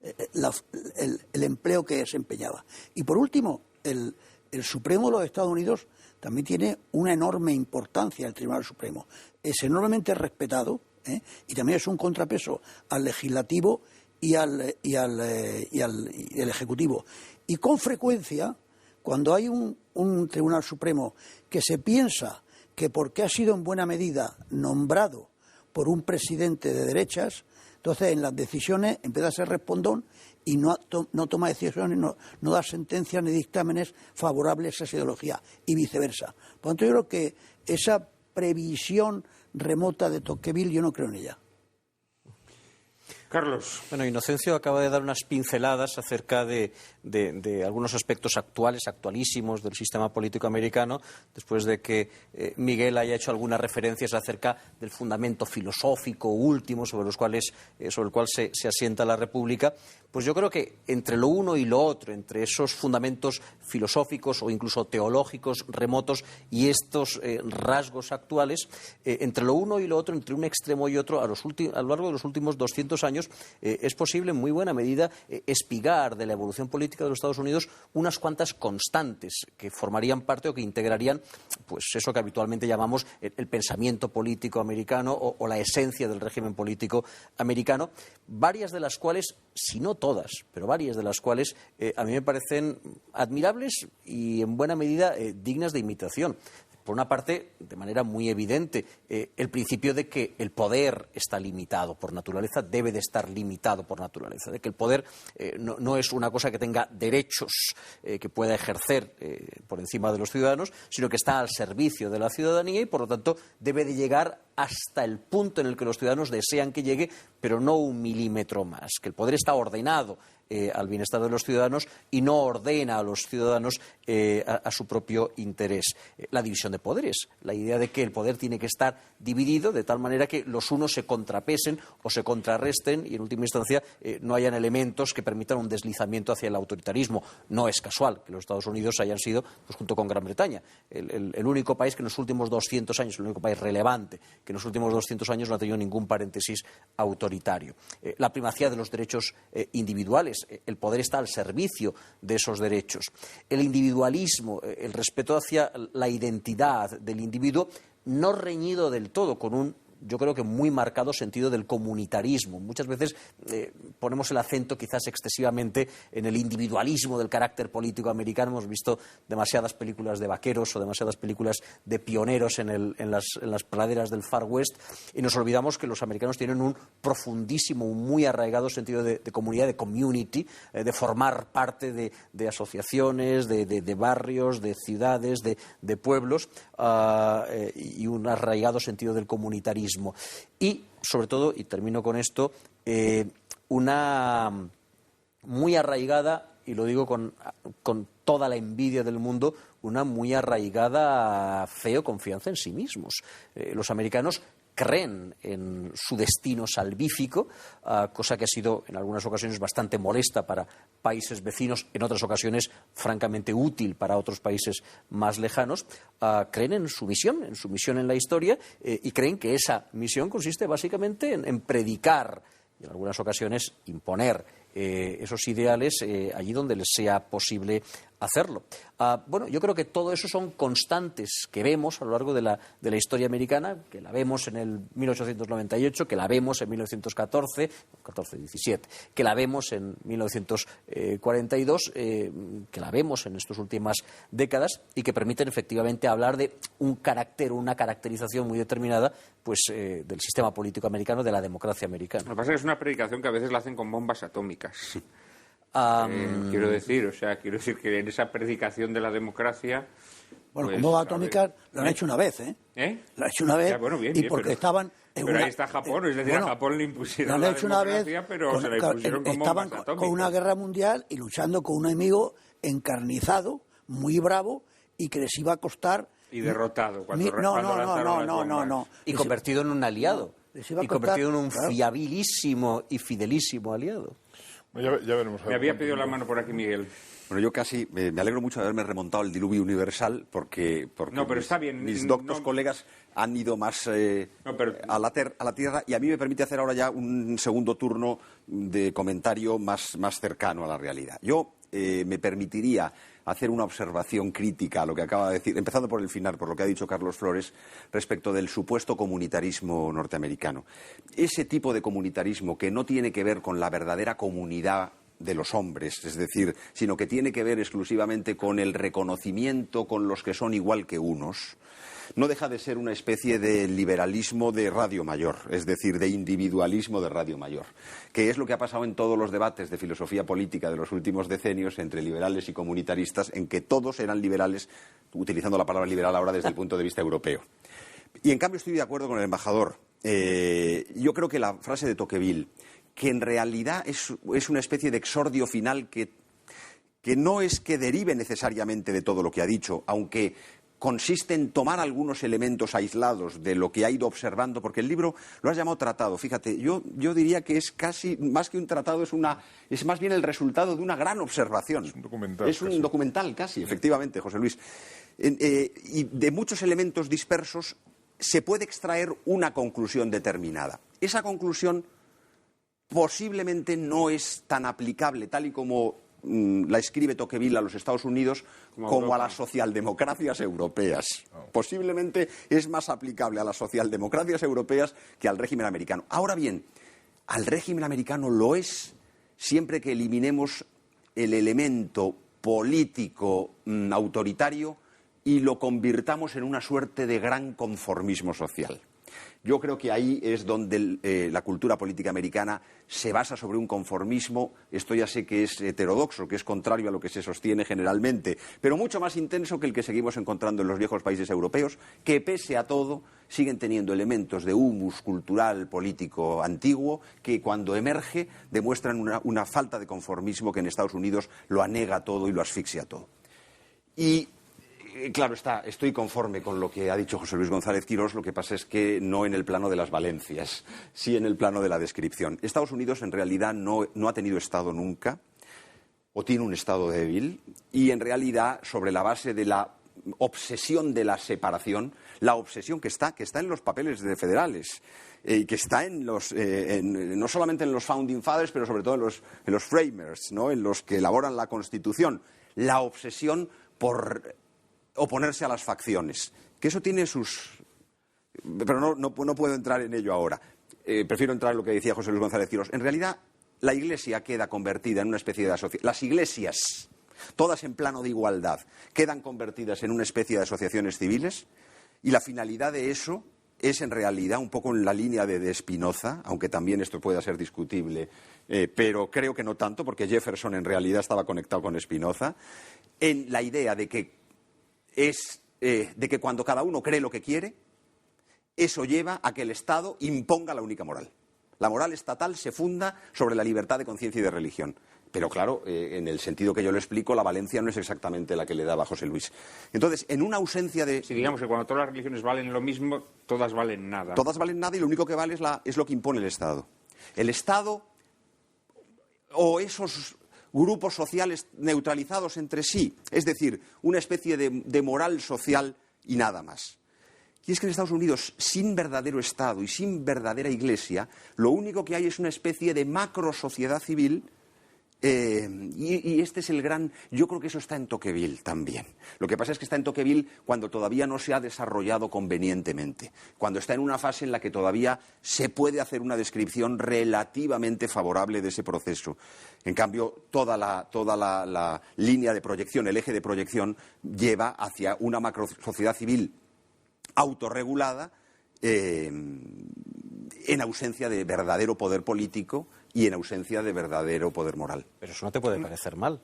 el empleo que desempeñaba. Y por último, el Supremo de los Estados Unidos también tiene una enorme importancia, el Tribunal Supremo. Es enormemente respetado, y también es un contrapeso al legislativo y al ejecutivo. Y con frecuencia, cuando hay un Tribunal Supremo que se piensa que porque ha sido en buena medida nombrado por un presidente de derechas, entonces en las decisiones empieza a ser respondón y no toma decisiones, no da sentencias ni dictámenes favorables a esa ideología, y viceversa. Por lo tanto, yo creo que esa previsión remota de Tocqueville, yo no creo en ella. Carlos. Bueno, Inocencio acaba de dar unas pinceladas acerca de algunos aspectos actualísimos del sistema político americano, después de que Miguel haya hecho algunas referencias acerca del fundamento filosófico último sobre el cual se asienta la República. Pues yo creo que entre lo uno y lo otro, entre esos fundamentos filosóficos o incluso teológicos remotos y estos rasgos actuales, entre lo uno y lo otro, entre un extremo y otro, a lo largo de los últimos 200 años, es posible en muy buena medida espigar de la evolución política de los Estados Unidos unas cuantas constantes que formarían parte o que integrarían pues eso que habitualmente llamamos el pensamiento político americano o la esencia del régimen político americano, varias de las cuales, si no todas, pero varias de las cuales a mí me parecen admirables y en buena medida dignas de imitación. Por una parte, de manera muy evidente, el principio de que el poder está limitado por naturaleza, debe de estar limitado por naturaleza, de que el poder no es una cosa que tenga derechos que pueda ejercer por encima de los ciudadanos, sino que está al servicio de la ciudadanía y, por lo tanto, debe de llegar hasta el punto en el que los ciudadanos desean que llegue pero no un milímetro más, que el poder está ordenado al bienestar de los ciudadanos y no ordena a los ciudadanos a su propio interés. La división de poderes, la idea de que el poder tiene que estar dividido de tal manera que los unos se contrapesen o se contrarresten y en última instancia no hayan elementos que permitan un deslizamiento hacia el autoritarismo. No es casual que los Estados Unidos hayan sido, pues, junto con Gran Bretaña, el único país que en los últimos 200 años, el único país relevante que en los últimos 200 años no ha tenido ningún paréntesis autoritario. La primacía de los derechos individuales. El poder está al servicio de esos derechos. El individualismo, el respeto hacia la identidad del individuo, no reñido del todo con un, yo creo que muy marcado sentido del comunitarismo. Muchas veces ponemos el acento quizás excesivamente en el individualismo del carácter político americano. Hemos visto demasiadas películas de vaqueros o demasiadas películas de pioneros en las praderas del Far West y nos olvidamos que los americanos tienen un profundísimo, un muy arraigado sentido de comunidad, de community, de formar parte de asociaciones, de barrios, de ciudades, de pueblos y un arraigado sentido del comunitarismo. Y, sobre todo, y termino con esto, una muy arraigada, y lo digo con toda la envidia del mundo, una muy arraigada fe o confianza en sí mismos. Los americanos creen en su destino salvífico, cosa que ha sido en algunas ocasiones bastante molesta para países vecinos, en otras ocasiones francamente útil para otros países más lejanos. Creen en su misión en la historia y creen que esa misión consiste básicamente en predicar y en algunas ocasiones imponer esos ideales allí donde les sea posible hacerlo. Bueno, yo creo que todo eso son constantes que vemos a lo largo de la historia americana, que la vemos en el 1898, que la vemos en 1914, 17, que la vemos en 1942, que la vemos en estas últimas décadas y que permiten efectivamente hablar de un carácter, una caracterización muy determinada, pues del sistema político americano, de la democracia americana. Lo que pasa es que es una predicación que a veces la hacen con bombas atómicas. Quiero decir que en esa predicación de la democracia... Bueno, pues, con bombas atómicas lo han hecho una vez, ¿eh? Lo han hecho una vez ya, bueno, bien, y porque pero, estaban... Pero ahí está Japón, es decir, a Japón le impusieron lo han la hecho una democracia, vez, pero se la impusieron con estaban bombas atómicas. con una guerra mundial y luchando con un enemigo encarnizado, muy bravo y que les iba a costar... Y derrotado cuando No. Y convertido en un aliado. No, y convertido en un fiabilísimo y fidelísimo aliado. Ya veremos. Me había pedido la mano por aquí, Miguel. Bueno, yo casi me alegro mucho de haberme remontado al diluvio universal porque no, pero está bien. Mis doctos colegas han ido más a la tierra y a mí me permite hacer ahora ya un segundo turno de comentario más cercano a la realidad. Yo me permitiría hacer una observación crítica a lo que acaba de decir, empezando por el final, por lo que ha dicho Carlos Flores, respecto del supuesto comunitarismo norteamericano. Ese tipo de comunitarismo que no tiene que ver con la verdadera comunidad de los hombres, es decir, sino que tiene que ver exclusivamente con el reconocimiento con los que son igual que unos, no deja de ser una especie de liberalismo de radio mayor, es decir, de individualismo de radio mayor, que es lo que ha pasado en todos los debates de filosofía política de los últimos decenios entre liberales y comunitaristas, en que todos eran liberales, utilizando la palabra liberal ahora desde el punto de vista europeo. Y en cambio estoy de acuerdo con el embajador. Yo creo que la frase de Tocqueville, que en realidad es una especie de exordio final que no es que derive necesariamente de todo lo que ha dicho, aunque consiste en tomar algunos elementos aislados de lo que ha ido observando, porque el libro lo has llamado tratado. Fíjate, yo diría que es casi, más que un tratado, es más bien el resultado de una gran observación. Es un documental. Es un documental casi, efectivamente, José Luis. Y de muchos elementos dispersos se puede extraer una conclusión determinada. Esa conclusión posiblemente no es tan aplicable, tal y como la escribe Tocqueville a los Estados Unidos, como a las socialdemocracias europeas. Posiblemente es más aplicable a las socialdemocracias europeas que al régimen americano. Ahora bien, al régimen americano lo es siempre que eliminemos el elemento político autoritario y lo convirtamos en una suerte de gran conformismo social. Yo creo que ahí es donde la cultura política americana se basa sobre un conformismo, esto ya sé que es heterodoxo, que es contrario a lo que se sostiene generalmente, pero mucho más intenso que el que seguimos encontrando en los viejos países europeos, que pese a todo siguen teniendo elementos de humus cultural, político antiguo, que cuando emerge demuestran una falta de conformismo que en Estados Unidos lo anega todo y lo asfixia todo. Y claro está, estoy conforme con lo que ha dicho José Luis González Quirós, lo que pasa es que no en el plano de las valencias, sí en el plano de la descripción. Estados Unidos en realidad no ha tenido Estado nunca, o tiene un Estado débil, y en realidad sobre la base de la obsesión de la separación, la obsesión que está en los papeles federales, y que está no solamente en los Founding Fathers, pero sobre todo en los Framers, ¿no?, en los que elaboran la Constitución, la obsesión por oponerse a las facciones, que eso tiene sus... Pero no puedo entrar en ello ahora. Prefiero entrar en lo que decía José Luis González Quirós. En realidad, la Iglesia queda convertida en una especie de asociación. Las iglesias, todas en plano de igualdad, quedan convertidas en una especie de asociaciones civiles, y la finalidad de eso es en realidad un poco en la línea de Spinoza, aunque también esto pueda ser discutible, pero creo que no tanto, porque Jefferson en realidad estaba conectado con Spinoza, en la idea de que cuando cada uno cree lo que quiere, eso lleva a que el Estado imponga la única moral. La moral estatal se funda sobre la libertad de conciencia y de religión. Pero claro, en el sentido que yo lo explico, la Valencia no es exactamente la que le daba José Luis. Entonces, en una ausencia de... Si digamos que cuando todas las religiones valen lo mismo, todas valen nada. Todas valen nada y lo único que vale es lo que impone el Estado. El Estado o esos grupos sociales neutralizados entre sí, es decir, una especie de moral social y nada más. Y es que en Estados Unidos, sin verdadero Estado y sin verdadera Iglesia, lo único que hay es una especie de macro sociedad civil, y este es el gran... Yo creo que eso está en Tocqueville también. Lo que pasa es que está en Tocqueville cuando todavía no se ha desarrollado convenientemente, cuando está en una fase en la que todavía se puede hacer una descripción relativamente favorable de ese proceso. En cambio, toda la línea de proyección, el eje de proyección, lleva hacia una macro sociedad civil autorregulada, en ausencia de verdadero poder político y en ausencia de verdadero poder moral. Pero eso no te puede parecer mal.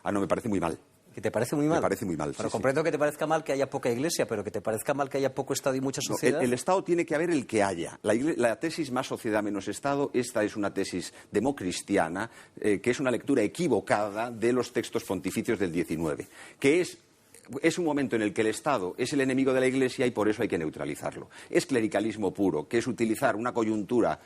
No, me parece muy mal. ¿Que te parece muy mal? Me parece muy mal. Pero sí, comprendo que te parezca mal que haya poca Iglesia, pero que te parezca mal que haya poco Estado y mucha sociedad. El Estado tiene que haber el que haya. La tesis más sociedad menos Estado, esta es una tesis democristiana, que es una lectura equivocada de los textos pontificios del XIX, que es un momento en el que el Estado es el enemigo de la Iglesia y por eso hay que neutralizarlo. Es clericalismo puro, que es utilizar una coyuntura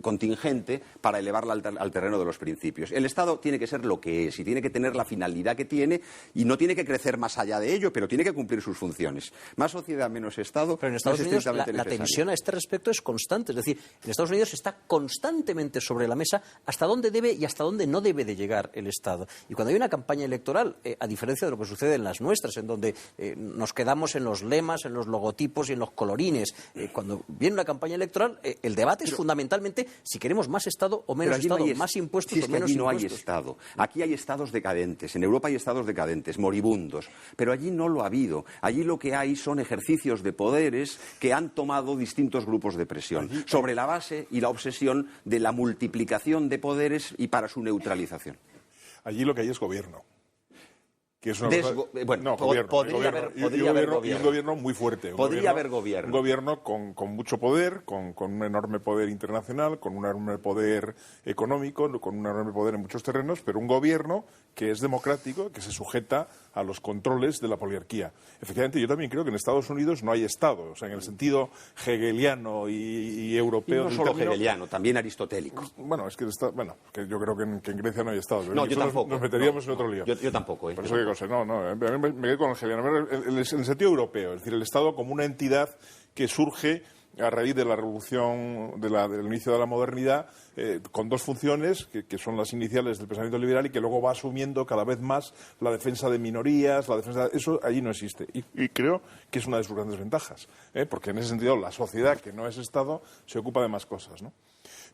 contingente para elevarla al terreno de los principios. El Estado tiene que ser lo que es y tiene que tener la finalidad que tiene y no tiene que crecer más allá de ello, pero tiene que cumplir sus funciones. Más sociedad, menos Estado. Pero en Estados Unidos la tensión a este respecto es constante. Es decir, en Estados Unidos está constantemente sobre la mesa hasta dónde debe y hasta dónde no debe de llegar el Estado. Y cuando hay una campaña electoral, a diferencia de lo que sucede en las nuestras, en donde nos quedamos en los lemas, en los logotipos y en los colorines, cuando viene una campaña electoral, el debate es fundamentalmente si queremos más Estado o menos Estado, más impuestos o menos impuestos. No hay Estado. Aquí hay estados decadentes. En Europa hay estados decadentes, moribundos. Pero allí no lo ha habido. Allí lo que hay son ejercicios de poderes que han tomado distintos grupos de presión sobre la base y la obsesión de la multiplicación de poderes y para su neutralización. Allí lo que hay es gobierno. Que es gobierno. Podría haber gobierno. Y un gobierno muy fuerte. Podría haber gobierno. Un gobierno con mucho poder, con un enorme poder internacional, con un enorme poder económico, con un enorme poder en muchos terrenos, pero un gobierno que es democrático, que se sujeta a los controles de la poliarquía. Efectivamente, yo también creo que en Estados Unidos no hay Estado, o sea, en el sentido hegeliano y europeo. Y no solo hegeliano, también aristotélico. Bueno, es que que yo creo que en Grecia no hay Estado. No, yo tampoco. Nos meteríamos en otro lío. Yo tampoco. Por eso qué cosa. No, a mí me quedo con el hegeliano. En el sentido europeo, es decir, el Estado como una entidad que surge a raíz de la revolución, del inicio de la modernidad, con dos funciones, que son las iniciales del pensamiento liberal y que luego va asumiendo cada vez más la defensa de minorías, eso allí no existe. Y creo que es una de sus grandes ventajas, porque en ese sentido la sociedad, que no es Estado, se ocupa de más cosas, ¿no?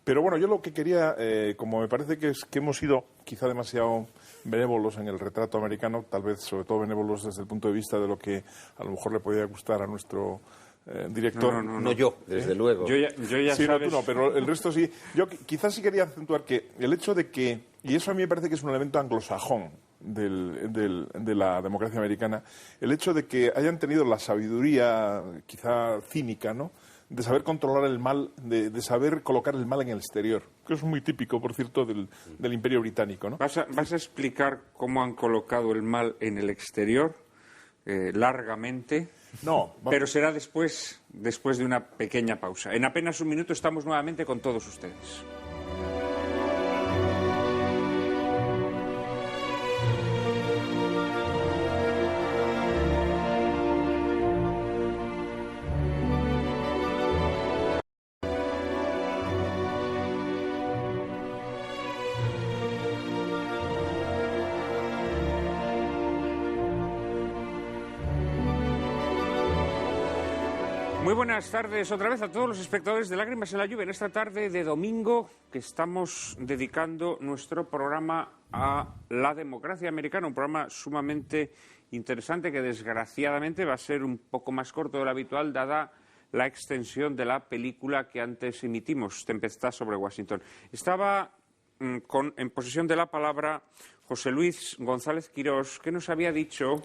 Pero bueno, yo lo que quería, como me parece que hemos sido quizá demasiado benévolos en el retrato americano, tal vez sobre todo benévolos desde el punto de vista de lo que a lo mejor le podría gustar a nuestro director. No yo, desde luego. Yo ya Sí, sabes... no, tú no, pero el resto sí. Yo quizás sí quería acentuar que el hecho de que, y eso a mí me parece que es un elemento anglosajón de la democracia americana, el hecho de que hayan tenido la sabiduría, quizá cínica, ¿no?, de saber controlar el mal, de saber colocar el mal en el exterior, que es muy típico, por cierto, del Imperio Británico, ¿no? ¿Vas a explicar cómo han colocado el mal en el exterior largamente? No, Pero será después de una pequeña pausa. En apenas un minuto estamos nuevamente con todos ustedes. Muy buenas tardes otra vez a todos los espectadores de Lágrimas en la Lluvia en esta tarde de domingo que estamos dedicando nuestro programa a la democracia americana, un programa sumamente interesante que desgraciadamente va a ser un poco más corto de lo habitual dada la extensión de la película que antes emitimos, Tempestad sobre Washington. Estaba en posesión de la palabra José Luis González Quirós, que nos había dicho,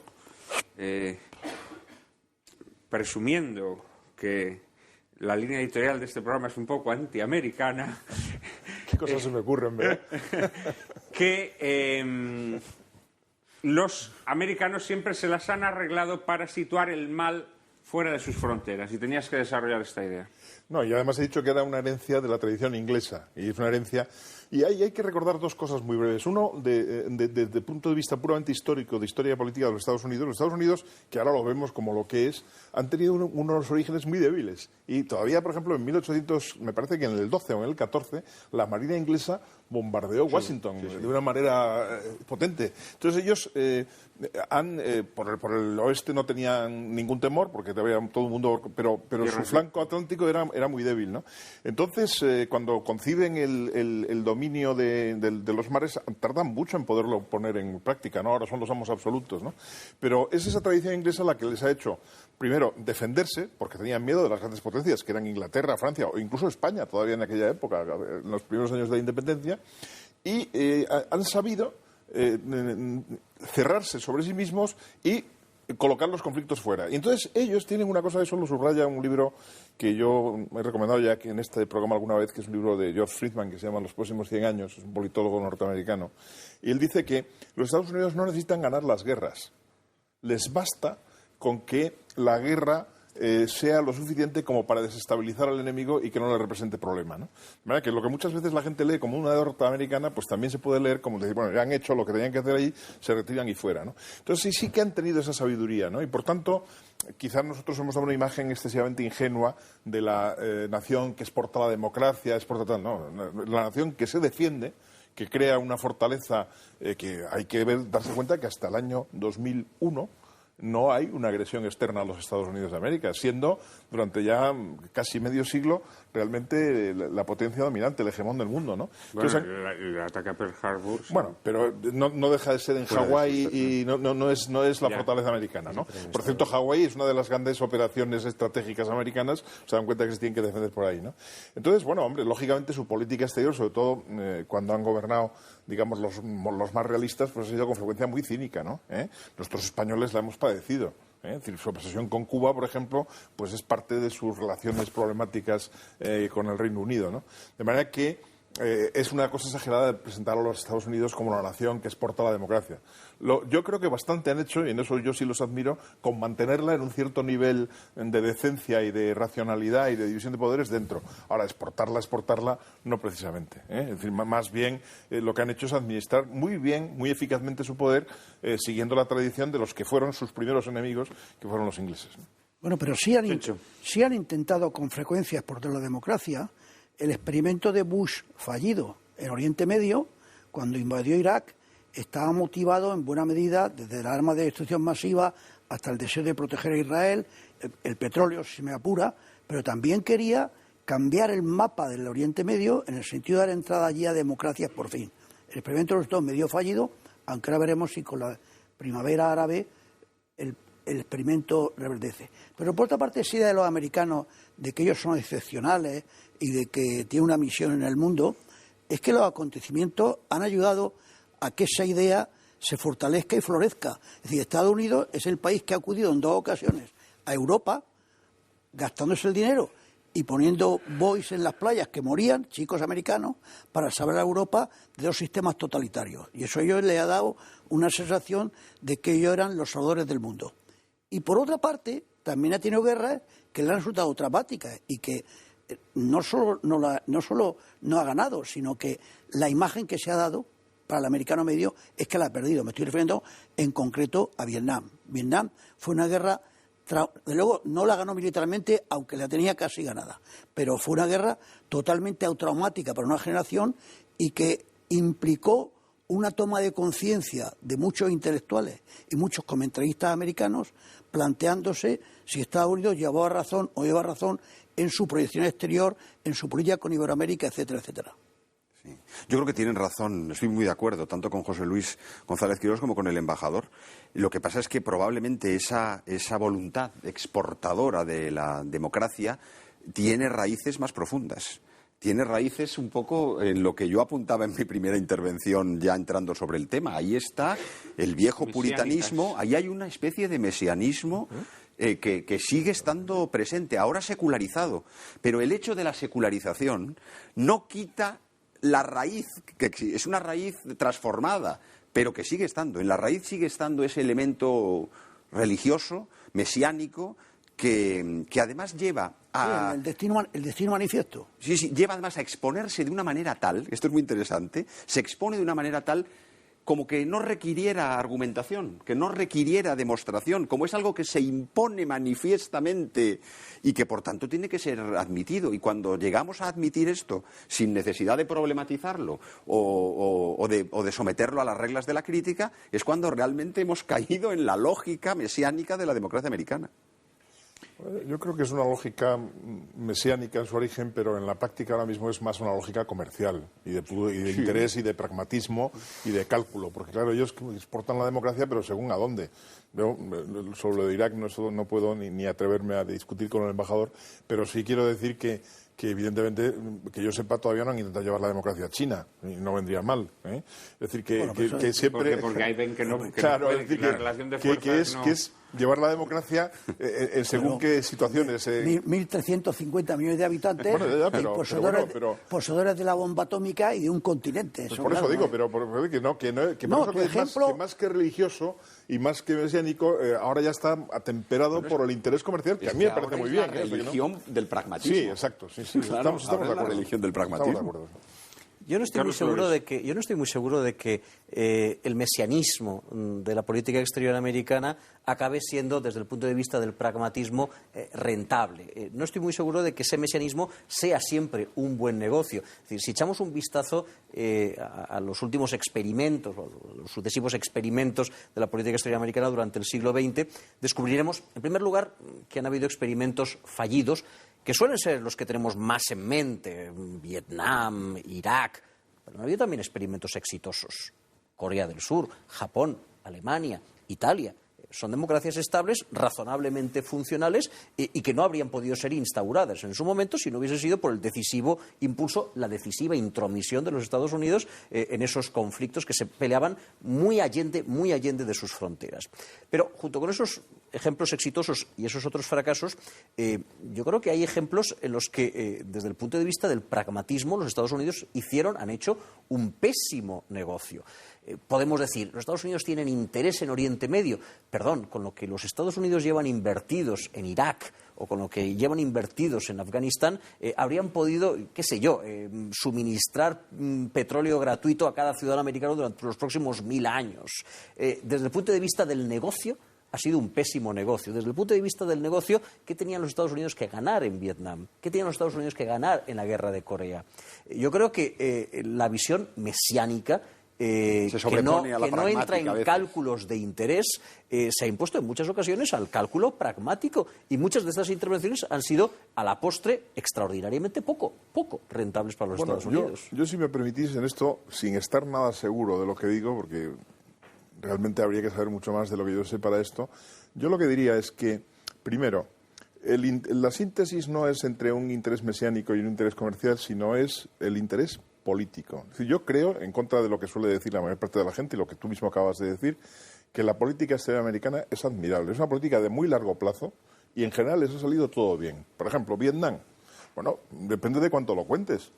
presumiendo que la línea editorial de este programa es un poco antiamericana. ¿Qué cosas se me ocurren, verdad? Que los americanos siempre se las han arreglado para situar el mal fuera de sus fronteras. Y tenías que desarrollar esta idea. No, y además he dicho que era una herencia de la tradición inglesa. Y es una herencia... Y ahí hay que recordar dos cosas muy breves. Uno, desde punto de vista puramente histórico, de historia política de los Estados Unidos. Los Estados Unidos, que ahora lo vemos como lo que es, han tenido unos orígenes muy débiles. Y todavía, por ejemplo, en 1800, me parece que en el 12 o en el 14, la Marina inglesa bombardeó Washington de una manera potente. Entonces ellos por el oeste no tenían ningún temor, porque todavía todo el mundo... Pero su flanco atlántico era muy débil, ¿no? Entonces, cuando conciben el dominio de los mares, tardan mucho en poderlo poner en práctica, ¿no? Ahora son los amos absolutos, ¿no? Pero es esa tradición inglesa la que les ha hecho, primero, defenderse, porque tenían miedo de las grandes potencias, que eran Inglaterra, Francia o incluso España, todavía en aquella época, en los primeros años de la independencia, y han sabido cerrarse sobre sí mismos y colocar los conflictos fuera. Y entonces ellos tienen una cosa, eso lo subraya un libro que yo he recomendado ya que en este programa alguna vez, que es un libro de George Friedman que se llama Los próximos 100 años, es un politólogo norteamericano, y él dice que los Estados Unidos no necesitan ganar las guerras, les basta con que la guerra sea lo suficiente como para desestabilizar al enemigo y que no le represente problema, ¿no? De manera que lo que muchas veces la gente lee como una derrota americana, pues también se puede leer como decir, bueno, ya han hecho lo que tenían que hacer ahí, se retiran y fuera, ¿no? Entonces sí que han tenido esa sabiduría, ¿no? Y por tanto, quizás nosotros hemos dado una imagen excesivamente ingenua de la nación que exporta la democracia, exporta tal, no, la nación que se defiende, que crea una fortaleza que hay que darse cuenta que hasta el año 2001 no hay una agresión externa a los Estados Unidos de América, siendo durante ya casi medio siglo realmente la potencia dominante, el hegemón del mundo, ¿no? Bueno, el ataque a Pearl Harbor... Sí. Bueno, pero no deja de ser en Hawái y no es la fortaleza americana, ¿no? Por cierto, Hawái es una de las grandes operaciones estratégicas americanas, se dan cuenta que se tienen que defender por ahí, ¿no? Entonces, bueno, hombre, lógicamente su política exterior, sobre todo cuando han gobernado, digamos, los más realistas, pues ha sido con frecuencia muy cínica, ¿no? Nosotros españoles la hemos padecido. Es decir, su obsesión con Cuba, por ejemplo, pues es parte de sus relaciones problemáticas con el Reino Unido, ¿no? De manera que es una cosa exagerada de presentar a los Estados Unidos como la nación que exporta la democracia. Yo creo que bastante han hecho, y en eso yo sí los admiro, con mantenerla en un cierto nivel de decencia y de racionalidad y de división de poderes dentro. Ahora, exportarla, no precisamente. Es decir, más bien lo que han hecho es administrar muy bien, muy eficazmente su poder, siguiendo la tradición de los que fueron sus primeros enemigos, que fueron los ingleses, ¿no? Bueno, pero sí han intentado con frecuencia exportar la democracia. El experimento de Bush fallido en Oriente Medio, cuando invadió Irak, estaba motivado en buena medida desde el arma de destrucción masiva hasta el deseo de proteger a Israel, el petróleo, si me apura, pero también quería cambiar el mapa del Oriente Medio en el sentido de dar entrada allí a democracias por fin. El experimento resultó medio fallido, aunque ahora veremos si con la primavera árabe el el experimento reverdece. Pero por otra parte, esa idea de los americanos de que ellos son excepcionales y de que tienen una misión en el mundo, es que los acontecimientos han ayudado a que esa idea se fortalezca y florezca. Es decir, Estados Unidos es el país que ha acudido en 2 ocasiones a Europa, gastándose el dinero y poniendo boys en las playas que morían, chicos americanos, para salvar a Europa de 2 sistemas totalitarios. Y eso a ellos les ha dado una sensación de que ellos eran los salvadores del mundo. Y por otra parte, también ha tenido guerras que le han resultado traumáticas y que no solo no ha ganado, sino que la imagen que se ha dado para el americano medio es que la ha perdido. Me estoy refiriendo en concreto a Vietnam. Vietnam fue una guerra, de luego no la ganó militarmente, aunque la tenía casi ganada, pero fue una guerra totalmente traumática para una generación y que implicó una toma de conciencia de muchos intelectuales y muchos comentaristas americanos planteándose si Estados Unidos llevaba razón o lleva razón en su proyección exterior, en su política con Iberoamérica, etcétera, etcétera. Sí. Yo creo que tienen razón, estoy muy de acuerdo, tanto con José Luis González Quirós como con el embajador. Lo que pasa es que probablemente esa voluntad exportadora de la democracia tiene raíces más profundas. Tiene raíces un poco en lo que yo apuntaba en mi primera intervención, ya entrando sobre el tema. Ahí está el viejo puritanismo, ahí hay una especie de mesianismo que sigue estando presente, ahora secularizado. Pero el hecho de la secularización no quita la raíz, que es una raíz transformada, pero que sigue estando. En la raíz sigue estando ese elemento religioso, mesiánico, que además lleva a... Sí, el destino manifiesto. Sí, lleva además a exponerse de una manera tal, esto es muy interesante, se expone de una manera tal como que no requiriera argumentación, que no requiriera demostración, como es algo que se impone manifiestamente y que por tanto tiene que ser admitido. Y cuando llegamos a admitir esto sin necesidad de problematizarlo o de someterlo a las reglas de la crítica, es cuando realmente hemos caído en la lógica mesiánica de la democracia americana. Yo creo que es una lógica mesiánica en su origen, pero en la práctica ahora mismo es más una lógica comercial y de interés y de pragmatismo y de cálculo, porque claro, ellos exportan la democracia, pero según a dónde. Yo sobre lo de Irak no puedo ni atreverme a discutir con el embajador, pero sí quiero decir que evidentemente, que yo sepa, todavía no han intentado llevar la democracia a China, y no vendría mal. Es decir, que siempre... Porque ahí ven que no, claro, no puede, es decir, la relación de fuerzas que es llevar la democracia según qué situaciones. 1.350 millones de habitantes y poseedores de la bomba atómica y de un continente. Pues por eso digo, pero que más que religioso y más que mesiánico, ahora ya está atemperado por el interés comercial, que a mí me parece muy bien. La religión del pragmatismo. Sí, exacto. Sí, claro, estamos de acuerdo. La religión del pragmatismo. Yo no estoy muy seguro de que el mesianismo de la política exterior americana acabe siendo, desde el punto de vista del pragmatismo, rentable. No estoy muy seguro de que ese mesianismo sea siempre un buen negocio. Es decir, si echamos un vistazo a los últimos experimentos, los sucesivos experimentos de la política exterior americana durante el siglo XX, descubriremos, en primer lugar, que han habido experimentos fallidos que suelen ser los que tenemos más en mente, Vietnam, Irak, pero ha habido también experimentos exitosos. Corea del Sur, Japón, Alemania, Italia. Son democracias estables, razonablemente funcionales y que no habrían podido ser instauradas en su momento si no hubiese sido por el decisivo impulso, la decisiva intromisión de los Estados Unidos en esos conflictos que se peleaban muy allende de sus fronteras. Pero junto con esos ejemplos exitosos y esos otros fracasos, yo creo que hay ejemplos en los que, desde el punto de vista del pragmatismo, los Estados Unidos han hecho un pésimo negocio. Podemos decir, los Estados Unidos tienen interés en Oriente Medio. Perdón, con lo que los Estados Unidos llevan invertidos en Irak o con lo que llevan invertidos en Afganistán, habrían podido, suministrar petróleo gratuito a cada ciudadano americano durante los próximos 1000 años. Desde el punto de vista del negocio, ha sido un pésimo negocio. Desde el punto de vista del negocio, ¿qué tenían los Estados Unidos que ganar en Vietnam? ¿Qué tenían los Estados Unidos que ganar en la guerra de Corea? Yo creo que la visión mesiánica, que no entra en cálculos de interés, se ha impuesto en muchas ocasiones al cálculo pragmático, y muchas de estas intervenciones han sido a la postre extraordinariamente poco rentables para los Estados Unidos. Yo, si me permitís en esto, sin estar nada seguro de lo que digo, porque realmente habría que saber mucho más de lo que yo sé para esto. Yo lo que diría es que, primero, la síntesis no es entre un interés mesiánico y un interés comercial, sino es el interés político. Es decir, yo creo, en contra de lo que suele decir la mayor parte de la gente y lo que tú mismo acabas de decir, que la política exterior americana es admirable. Es una política de muy largo plazo y en general les ha salido todo bien. Por ejemplo, Vietnam. Bueno, depende de cuánto lo cuentes.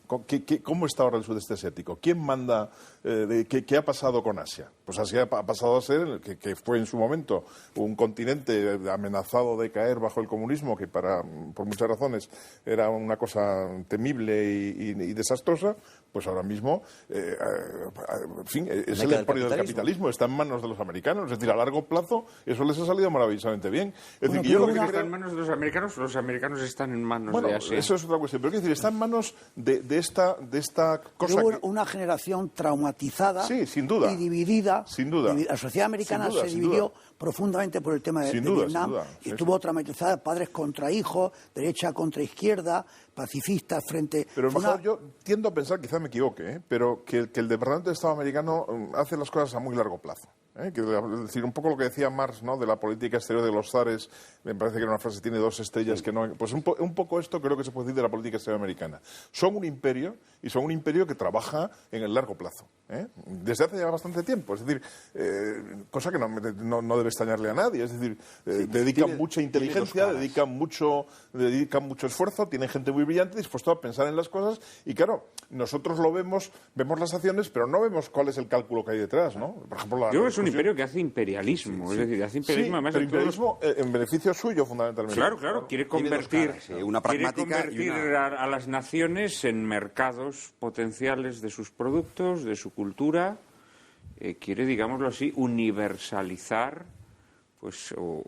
¿Cómo está ahora el sudeste asiático? ¿Quién manda? ¿Qué ha pasado con Asia? Pues Asia ha pasado a ser, que fue en su momento un continente amenazado de caer bajo el comunismo, que por muchas razones era una cosa temible y desastrosa, pues ahora mismo, en fin, es el emporio del capitalismo, está en manos de los americanos. Es decir, a largo plazo eso les ha salido maravillosamente bien. Es decir, que yo lo que está en manos de los americanos están en manos de Asia. Eso es otra cuestión. Pero quiero decir, está en manos de esta cosa. Hubo una generación traumatizada, sí, sin duda, y dividida. Sin duda. La sociedad americana se dividió profundamente por el tema de Vietnam, y estuvo traumatizada, padres contra hijos, derecha contra izquierda, pacifistas frente... Pero mejor yo tiendo a pensar, quizá me equivoque, pero que el Departamento de Estado americano hace las cosas a muy largo plazo. Es decir, un poco lo que decía Marx, ¿no?, de la política exterior de los zares, me parece que era una frase que tiene 2 estrellas, que no... Pues un poco esto creo que se puede decir de la política exterior americana. Son un imperio, y son un imperio que trabaja en el largo plazo, desde hace ya bastante tiempo. Es decir, cosa que no debe extrañarle a nadie. Es decir, dedican mucha inteligencia, dedican mucho esfuerzo, tienen gente muy brillante dispuesto a pensar en las cosas, y claro, nosotros vemos las acciones, pero no vemos cuál es el cálculo que hay detrás, ¿no? Por ejemplo, es un imperio que hace imperialismo, es decir, hace imperialismo, además, pero imperialismo en beneficio suyo, fundamentalmente. Claro, quiere convertir a las naciones en mercados potenciales de sus productos, de su cultura, quiere, digámoslo así, universalizar pues o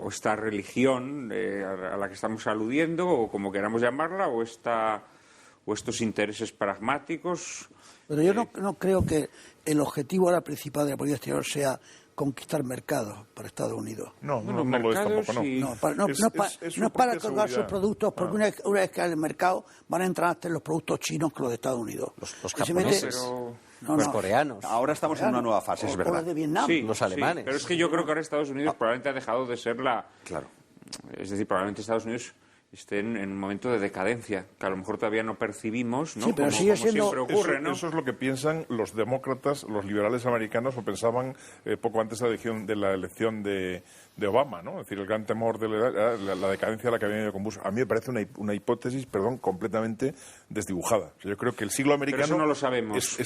esta religión a la que estamos aludiendo, o como queramos llamarla, o estos intereses pragmáticos. Pero yo no creo que el objetivo ahora principal de la política exterior sea conquistar mercados para Estados Unidos. No lo es tampoco, no. No es para colgar sus productos, porque una vez que hay el mercado van a entrar hasta los productos chinos que los de Estados Unidos. Los japoneses, los coreanos. Ahora estamos en una nueva fase, es verdad. O los de Vietnam. Sí, los alemanes. Pero es que yo creo que ahora Estados Unidos probablemente ha dejado de ser Claro. Es decir, probablemente Estados Unidos esté en un momento de decadencia, que a lo mejor todavía no percibimos, ¿no? Sí, pero como siempre ocurre, ¿no? Eso es lo que piensan los demócratas, los liberales americanos, o pensaban poco antes de la elección de Obama, ¿no? Es decir, el gran temor de la decadencia a la que había venido con Bush. A mí me parece una hipótesis, completamente desdibujada. O sea, yo creo que el siglo americano... Pero eso no lo sabemos.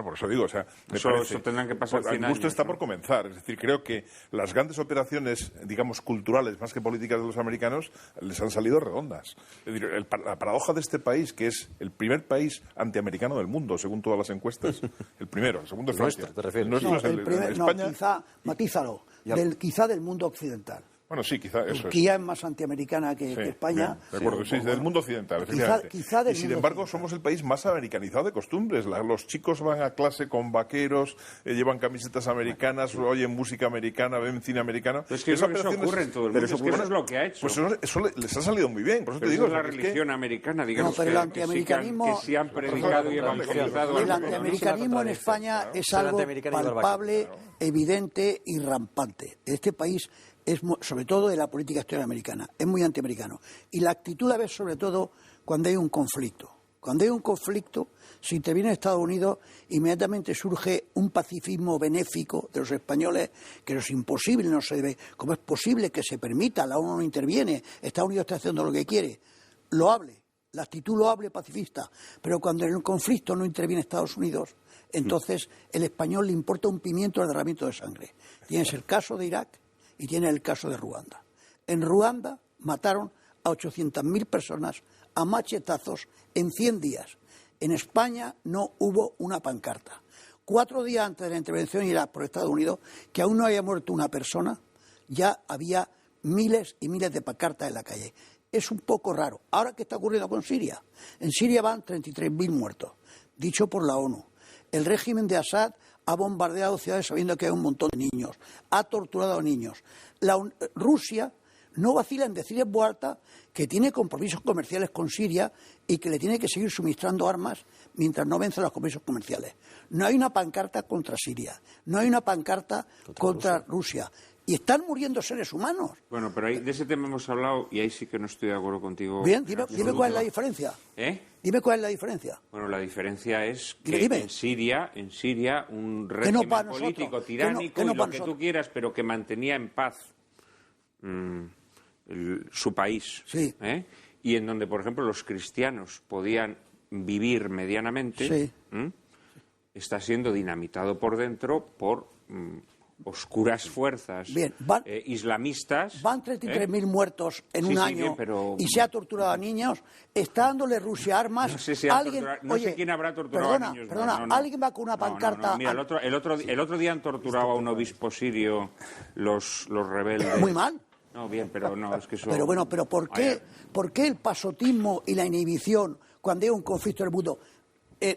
Por eso digo, o sea... Eso tendrán que pasar 100 años. Está por comenzar. Es decir, creo que las grandes operaciones, digamos, culturales, más que políticas de los americanos, les han salido redondas. Es decir, la paradoja de este país, que es el primer país antiamericano del mundo, según todas las encuestas, el primero, el segundo es Francia. ¿Te refieres? Nuestro es el primer, España. matízalo, quizá del mundo occidental. Bueno, sí, quizá eso Turquía es más antiamericana que España. De acuerdo, sí, del mundo occidental, efectivamente. Quizá y sin embargo, somos el país más americanizado de costumbres. Los chicos van a clase con vaqueros, llevan camisetas americanas, oyen música americana, ven cine americano. Pero es que eso ocurre en todo el mundo. Pero eso es lo que ha hecho. Pues eso les ha salido muy bien. Por eso te digo, es la religión americana, digamos, pero el antiamericanismo, que sí han predicado y evangelizado. El antiamericanismo en España es algo palpable, evidente y rampante. Este país es, sobre todo de la política exterior americana, es muy antiamericano. Y la actitud la ves sobre todo cuando hay un conflicto. Cuando hay un conflicto, si interviene Estados Unidos, inmediatamente surge un pacifismo benéfico de los españoles, que no es imposible, no se debe. ¿Cómo es posible que se permita? La ONU no interviene, Estados Unidos está haciendo lo que quiere. Loable, la actitud loable pacifista. Pero cuando en un conflicto no interviene Estados Unidos, entonces el español le importa un pimiento el derramamiento de sangre. Tienes el caso de Irak y tiene el caso de Ruanda. En Ruanda mataron a 800.000 personas a machetazos en 100 días. En España no hubo una pancarta. 4 días antes de la intervención en Irak por Estados Unidos, que aún no había muerto una persona, ya había miles y miles de pancartas en la calle. Es un poco raro. Ahora, ¿qué está ocurriendo con Siria? En Siria van 33.000 muertos, dicho por la ONU. El régimen de Assad ha bombardeado ciudades sabiendo que hay un montón de niños, ha torturado a niños. Rusia no vacila en decir en voz alta que tiene compromisos comerciales con Siria y que le tiene que seguir suministrando armas mientras no vence los compromisos comerciales. No hay una pancarta contra Siria, no hay una pancarta contra Rusia. Y están muriendo seres humanos. Bueno, pero ahí, de ese tema hemos hablado y ahí sí que no estoy de acuerdo contigo. Bien, dime cuál es la diferencia. Dime cuál es la diferencia. Bueno, la diferencia es que en Siria un régimen político tiránico y lo que tú quieras, pero que mantenía en paz su país. Sí. Y en donde, por ejemplo, los cristianos podían vivir medianamente, sí. Está siendo dinamitado por dentro por oscuras fuerzas islamistas. Van 33.000 muertos en un año y se ha torturado a niños. Está dándole Rusia armas. No sé si no sé quién habrá torturado a niños. Perdona, alguien va con una pancarta. Mira, el otro día han torturado a un obispo sirio los rebeldes. Muy mal. No, bien, pero no, es que eso... Pero bueno, ¿por qué el pasotismo y la inhibición cuando hay un conflicto en el mundo?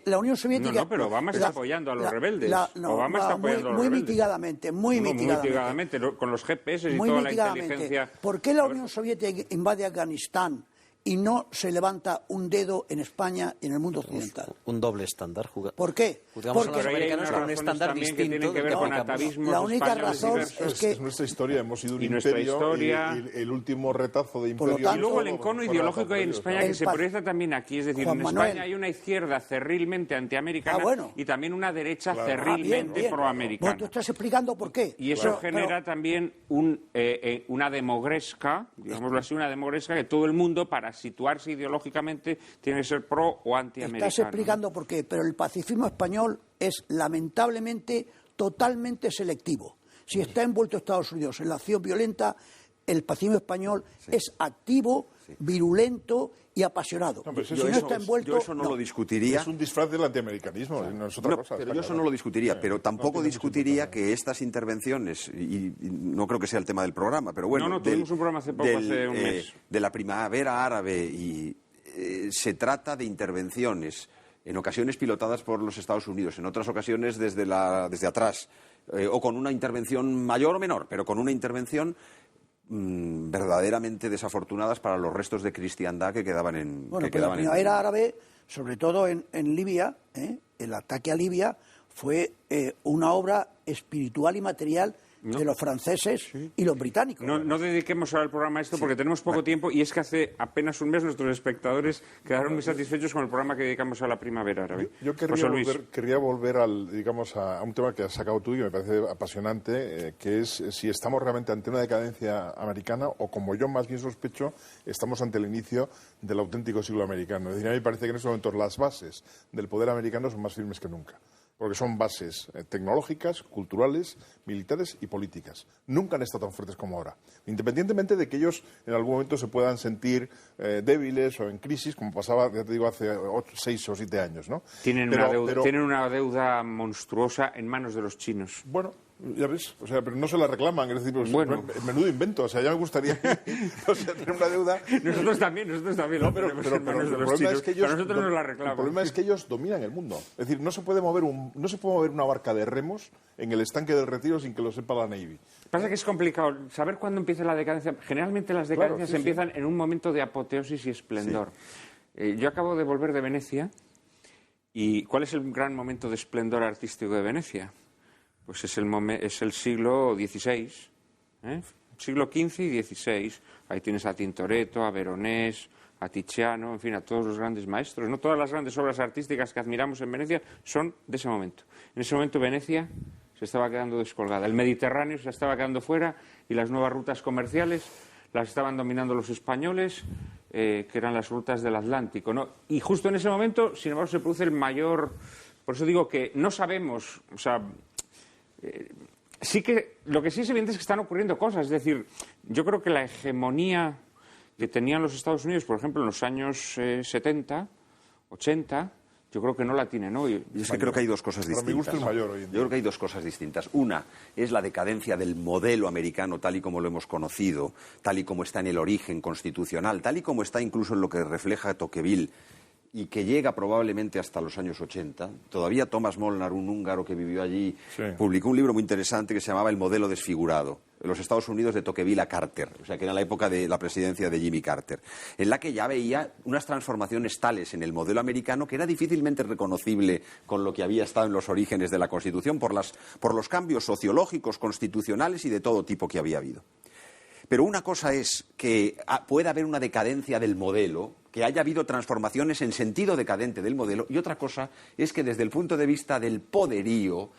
La Unión Soviética... No, pero Obama está apoyando a los rebeldes. Obama está apoyando a los rebeldes. Muy mitigadamente. Con los GPS y toda la inteligencia... ¿Por qué la Unión Soviética invade Afganistán y no se levanta un dedo en España y en el mundo occidental? Un doble estándar. ¿Por qué? Porque los americanos con un estándar distinto. Que ver con atavismos. La única razón es que... Es nuestra historia, hemos sido un imperio y el último retazo de imperio... Y luego el encono ideológico en España que se proyecta también aquí. Es decir, en España hay una izquierda cerrilmente antiamericana y también una derecha cerrilmente proamericana. Bueno, tú estás explicando por qué. Y eso genera también una demogresca, digámoslo así, una demogresca que todo el mundo, para situarse ideológicamente, tiene que ser pro o antiamericano. Estás explicando por qué, pero el pacifismo español es lamentablemente totalmente selectivo. Si está envuelto Estados Unidos en la acción violenta, el pacifismo español es activo, virulento y apasionado. No, yo eso no lo discutiría. Es un disfraz del antiamericanismo, no es otra cosa. Pero yo eso no lo discutiría, pero tampoco discutiría que estas intervenciones, y no creo que sea el tema del programa, pero bueno, tuvimos un programa hace poco, hace un mes. De la primavera árabe, y se trata de intervenciones, en ocasiones pilotadas por los Estados Unidos, en otras ocasiones desde atrás, o con una intervención mayor o menor, pero con una intervención verdaderamente desafortunadas para los restos de cristiandad que quedaban en... Bueno, la primavera árabe, sobre todo en Libia, el ataque a Libia fue una obra espiritual y material de los franceses y los británicos. No dediquemos ahora el programa a esto porque tenemos poco tiempo, y es que hace apenas un mes nuestros espectadores quedaron muy satisfechos con el programa que dedicamos a la primavera árabe. Yo querría volver a un tema que has sacado tú y me parece apasionante, que es si estamos realmente ante una decadencia americana o, como yo más bien sospecho, estamos ante el inicio del auténtico siglo americano. Es decir, a mí me parece que en estos momentos las bases del poder americano son más firmes que nunca, porque son bases tecnológicas, culturales, militares y políticas. Nunca han estado tan fuertes como ahora. Independientemente de que ellos en algún momento se puedan sentir débiles o en crisis, como pasaba, ya te digo, hace 6 o 7 años, ¿no? Tienen una deuda monstruosa en manos de los chinos. Bueno, ya ves, pero no se la reclaman, es decir, menudo invento, ya me gustaría tener una deuda. Nosotros también. No, pero el problema es que ellos, nosotros nos la reclaman. El problema es que ellos dominan el mundo. Es decir, no se puede mover una barca de remos en el estanque del Retiro sin que lo sepa la Navy. Pasa que es complicado saber cuándo empieza la decadencia. Generalmente las decadencias empiezan en un momento de apoteosis y esplendor. Yo acabo de volver de Venecia, y ¿cuál es el gran momento de esplendor artístico de Venecia? Pues es el siglo XVI, siglo XV y XVI. Ahí tienes a Tintoretto, a Veronés, a Tiziano, en fin, a todos los grandes maestros. No todas las grandes obras artísticas que admiramos en Venecia son de ese momento. En ese momento Venecia se estaba quedando descolgada. El Mediterráneo se estaba quedando fuera y las nuevas rutas comerciales las estaban dominando los españoles, que eran las rutas del Atlántico, ¿no? Y justo en ese momento, sin embargo, se produce el mayor... Por eso digo que no sabemos... sí que lo que sí es evidente es que están ocurriendo cosas. Es decir, yo creo que la hegemonía que tenían los Estados Unidos, por ejemplo, en los años 70, 80, yo creo que no la tienen hoy. Y es que creo que hay dos cosas distintas. Para mi gusto es mayor hoy en día. Yo creo que hay dos cosas distintas. Una es la decadencia del modelo americano tal y como lo hemos conocido, tal y como está en el origen constitucional, tal y como está incluso en lo que refleja Tocqueville, y que llega probablemente hasta los años 80. Todavía Thomas Molnar, un húngaro que vivió allí, publicó un libro muy interesante que se llamaba El modelo desfigurado. los Estados Unidos de Tocqueville a Carter, o sea, que era la época de la presidencia de Jimmy Carter, en la que ya veía unas transformaciones tales en el modelo americano que era difícilmente reconocible con lo que había estado en los orígenes de la Constitución por los cambios sociológicos, constitucionales y de todo tipo que había habido. Pero una cosa es que pueda haber una decadencia del modelo, que haya habido transformaciones en sentido decadente del modelo, y otra cosa es que desde el punto de vista del poderío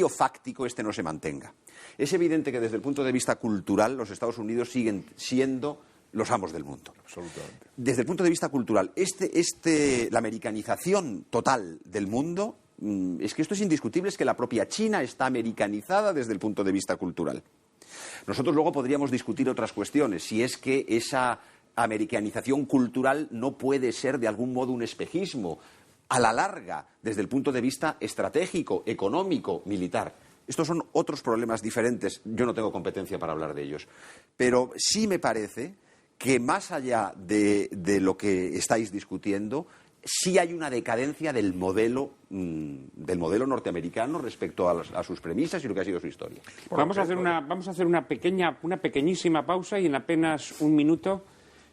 fáctico, este no se mantenga. Es evidente que desde el punto de vista cultural los Estados Unidos siguen siendo los amos del mundo. Absolutamente. Desde el punto de vista cultural, la americanización total del mundo, es que esto es indiscutible, es que la propia China está americanizada desde el punto de vista cultural. Nosotros luego podríamos discutir otras cuestiones, si es que esa americanización cultural no puede ser de algún modo un espejismo, a la larga, desde el punto de vista estratégico, económico, militar. Estos son otros problemas diferentes, yo no tengo competencia para hablar de ellos. Pero sí me parece que más allá de lo que estáis discutiendo, sí hay una decadencia del modelo norteamericano respecto a sus premisas y lo que ha sido su historia. Vamos a hacer una pequeñísima pausa y en apenas un minuto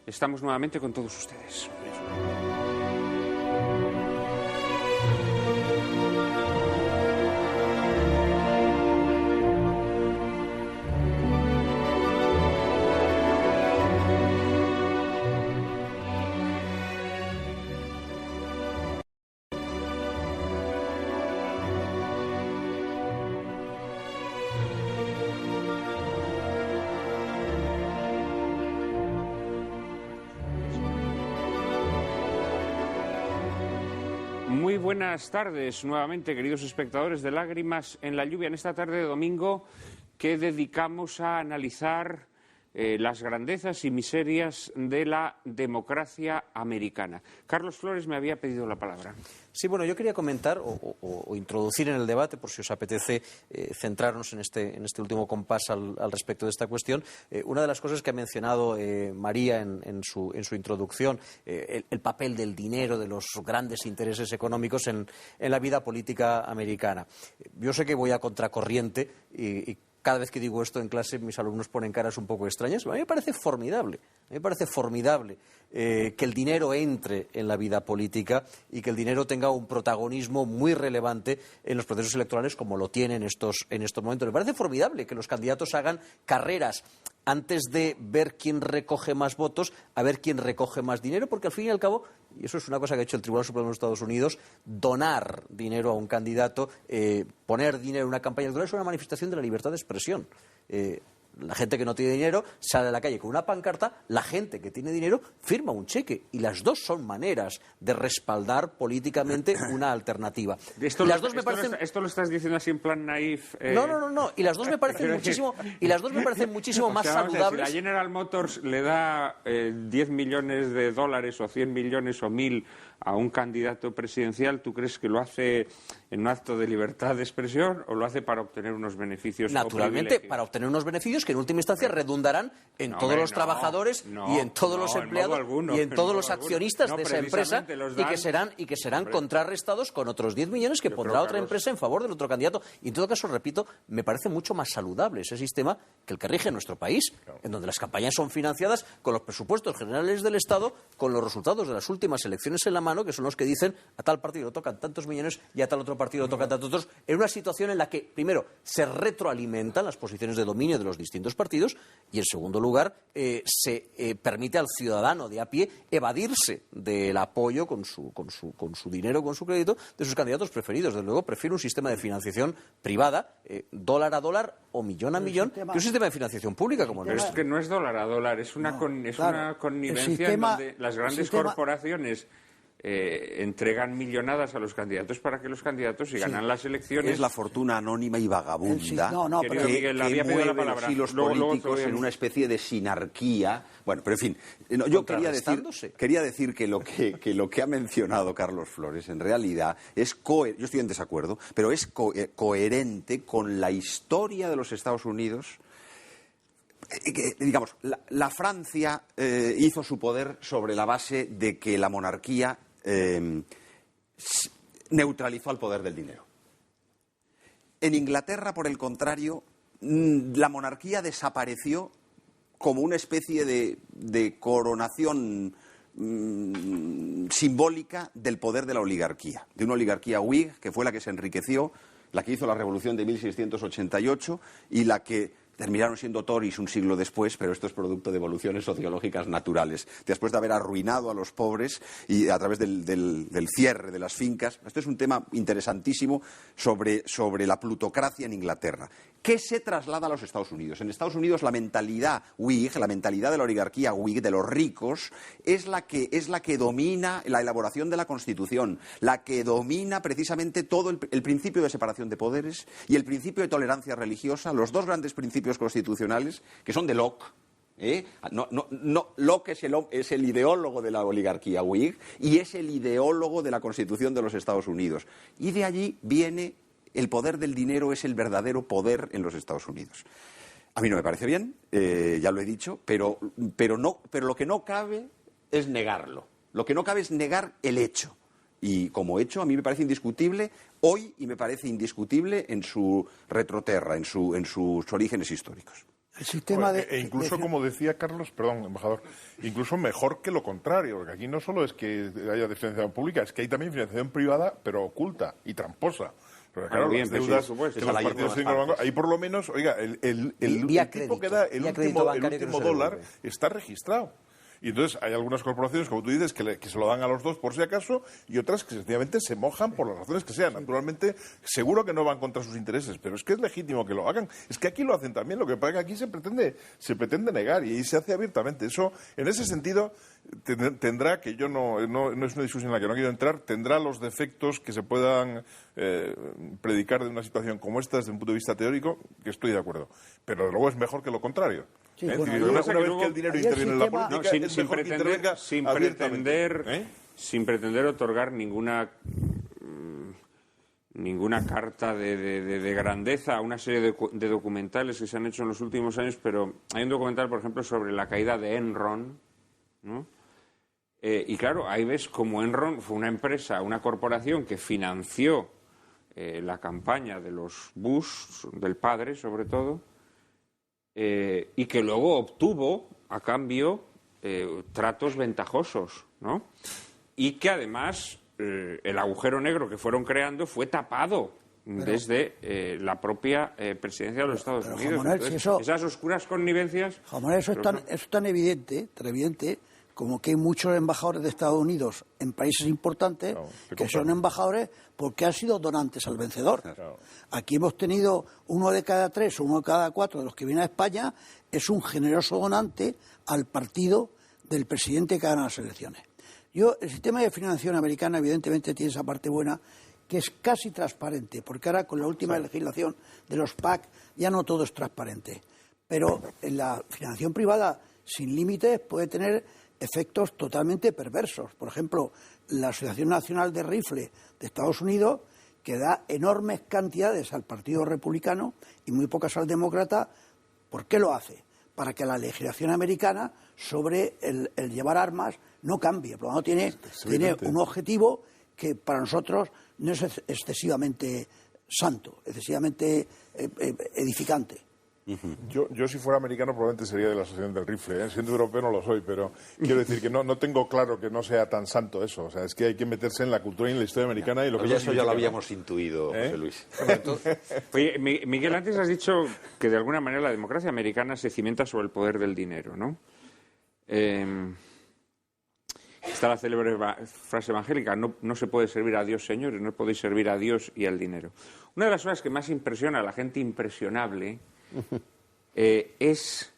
estamos nuevamente con todos ustedes. Muy buenas tardes nuevamente, queridos espectadores de Lágrimas en la Lluvia, en esta tarde de domingo que dedicamos a analizar las grandezas y miserias de la democracia americana. Carlos Flores me había pedido la palabra. Sí, bueno, yo quería comentar o introducir en el debate, por si os apetece centrarnos en este último compás al respecto de esta cuestión, una de las cosas que ha mencionado María en su introducción, el papel del dinero, de los grandes intereses económicos en la vida política americana. Yo sé que voy a contracorriente y cada vez que digo esto en clase mis alumnos ponen caras un poco extrañas. A mí me parece formidable. Que el dinero entre en la vida política y que el dinero tenga un protagonismo muy relevante en los procesos electorales como lo tiene en estos momentos. Me parece formidable que los candidatos hagan carreras antes de ver quién recoge más votos, a ver quién recoge más dinero, porque al fin y al cabo, y eso es una cosa que ha hecho el Tribunal Supremo de los Estados Unidos, donar dinero a un candidato, poner dinero en una campaña electoral es una manifestación de la libertad de expresión. La gente que no tiene dinero sale a la calle con una pancarta, la gente que tiene dinero firma un cheque, y las dos son maneras de respaldar políticamente una alternativa. Esto lo estás diciendo así en plan naif. No, y las dos me parecen muchísimo más saludables. Si la General Motors le da 10 millones de dólares o 100 millones o 1000 a un candidato presidencial, ¿tú crees que lo hace en un acto de libertad de expresión o lo hace para obtener unos beneficios? Naturalmente, para obtener unos beneficios que en última instancia redundarán en todos los trabajadores y en todos los empleados y en todos los accionistas de esa empresa, y que serán contrarrestados con otros 10 millones que pondrá otra empresa en favor del otro candidato. Y en todo caso, repito, me parece mucho más saludable ese sistema que el que rige en nuestro país, en donde las campañas son financiadas con los presupuestos generales del Estado, con los resultados de las últimas elecciones en la mano, que son los que dicen a tal partido le tocan tantos millones y a tal otro partido le tocan tantos otros, en una situación en la que, primero, se retroalimentan las posiciones de dominio de los distintos partidos y, en segundo lugar, se permite al ciudadano de a pie evadirse del apoyo con su dinero, con su crédito, de sus candidatos preferidos. Desde luego, prefiero un sistema de financiación privada, dólar a dólar o millón a millón, que un sistema de financiación pública como el nuestro. Pero es que no es dólar a dólar, es una connivencia en donde las grandes corporaciones entregan millonadas a los candidatos para que los candidatos, si ganan las elecciones... Es la fortuna anónima y vagabunda pero Miguel, había pedido la palabra. Que los políticos en una especie de sinarquía. Bueno, pero en fin, yo quería decir que lo que ha mencionado Carlos Flores en realidad es yo estoy en desacuerdo, pero es coherente con la historia de los Estados Unidos. Digamos, la Francia hizo su poder sobre la base de que la monarquía neutralizó al poder del dinero. En Inglaterra, por el contrario, la monarquía desapareció como una especie de coronación simbólica del poder de la oligarquía, de una oligarquía Whig que fue la que se enriqueció, la que hizo la revolución de 1688 y la que terminaron siendo Tories un siglo después, pero esto es producto de evoluciones sociológicas naturales. Después de haber arruinado a los pobres y a través del cierre de las fincas. Esto es un tema interesantísimo sobre la plutocracia en Inglaterra. ¿Qué se traslada a los Estados Unidos? En Estados Unidos la mentalidad Whig, la mentalidad de la oligarquía Whig, de los ricos, es la que domina la elaboración de la Constitución, la que domina precisamente todo el principio de separación de poderes y el principio de tolerancia religiosa, los dos grandes principios constitucionales que son de Locke. Locke es el ideólogo de la oligarquía Whig y es el ideólogo de la Constitución de los Estados Unidos. Y de allí viene el poder del dinero, es el verdadero poder en los Estados Unidos. A mí no me parece bien, ya lo he dicho, pero lo que no cabe es negarlo. Lo que no cabe es negar el hecho. Y como hecho, a mí me parece indiscutible hoy y me parece indiscutible en su retroterra, en sus orígenes históricos. El sistema e incluso, como decía Carlos, perdón, embajador, incluso mejor que lo contrario, porque aquí no solo es que haya financiación pública, es que hay también financiación privada, pero oculta y tramposa. Pero claro, bien, las deudas supuesto, que los partidos tienen con los bancos, ahí por lo menos, oiga, el tipo que da el último dólar está registrado. Y entonces hay algunas corporaciones, como tú dices, que se lo dan a los dos por si acaso, y otras que sencillamente se mojan por las razones que sean. Naturalmente, seguro que no van contra sus intereses, pero es que es legítimo que lo hagan. Es que aquí lo hacen también, lo que pasa es que aquí se pretende negar y se hace abiertamente. Eso, en ese sentido, tendrá, que yo no es una discusión en la que no quiero entrar, tendrá los defectos que se puedan predicar de una situación como esta desde un punto de vista teórico, que estoy de acuerdo. Pero de luego es mejor que lo contrario. Sí, una vez que el dinero interviene en la política, es sin mejor que intervenga abiertamente. Sin pretender otorgar ninguna carta de grandeza a una serie de documentales que se han hecho en los últimos años, pero hay un documental, por ejemplo, sobre la caída de Enron, ¿no? Y claro, ahí ves como Enron fue una empresa, una corporación que financió la campaña de los Bush, del padre sobre todo, y que luego obtuvo a cambio tratos ventajosos, ¿no? Y que además el agujero negro que fueron creando fue tapado desde la propia presidencia de los Estados Unidos. Manuel, entonces, esas oscuras connivencias... Eso es tan evidente como que hay muchos embajadores de Estados Unidos en países importantes que son embajadores porque han sido donantes al vencedor. Claro. Aquí hemos tenido 1 de cada 3 o 1 de cada 4 de los que vienen a España es un generoso donante al partido del presidente que gana las elecciones. El sistema de financiación americana evidentemente tiene esa parte buena que es casi transparente, porque ahora con la última legislación de los PAC ya no todo es transparente. Pero en la financiación privada sin límites puede tener efectos totalmente perversos. Por ejemplo, la Asociación Nacional de Rifle de Estados Unidos, que da enormes cantidades al Partido Republicano y muy pocas al Demócrata. ¿Por qué lo hace? Para que la legislación americana sobre el llevar armas no cambie. Por lo tanto, tiene un objetivo que para nosotros no es excesivamente santo, excesivamente edificante. Yo si fuera americano probablemente sería de la Asociación del Rifle, siendo europeo no lo soy, pero quiero decir que no tengo claro que no sea tan santo eso, o sea, es que hay que meterse en la cultura y en la historia americana y lo que eso ya lo habíamos intuido, José Luis. Oye, Miguel, antes has dicho que de alguna manera la democracia americana se cimienta sobre el poder del dinero, ¿no? Está la célebre frase evangélica, no se puede servir a Dios, señores, no podéis servir a Dios y al dinero. Una de las cosas que más impresiona a la gente impresionable es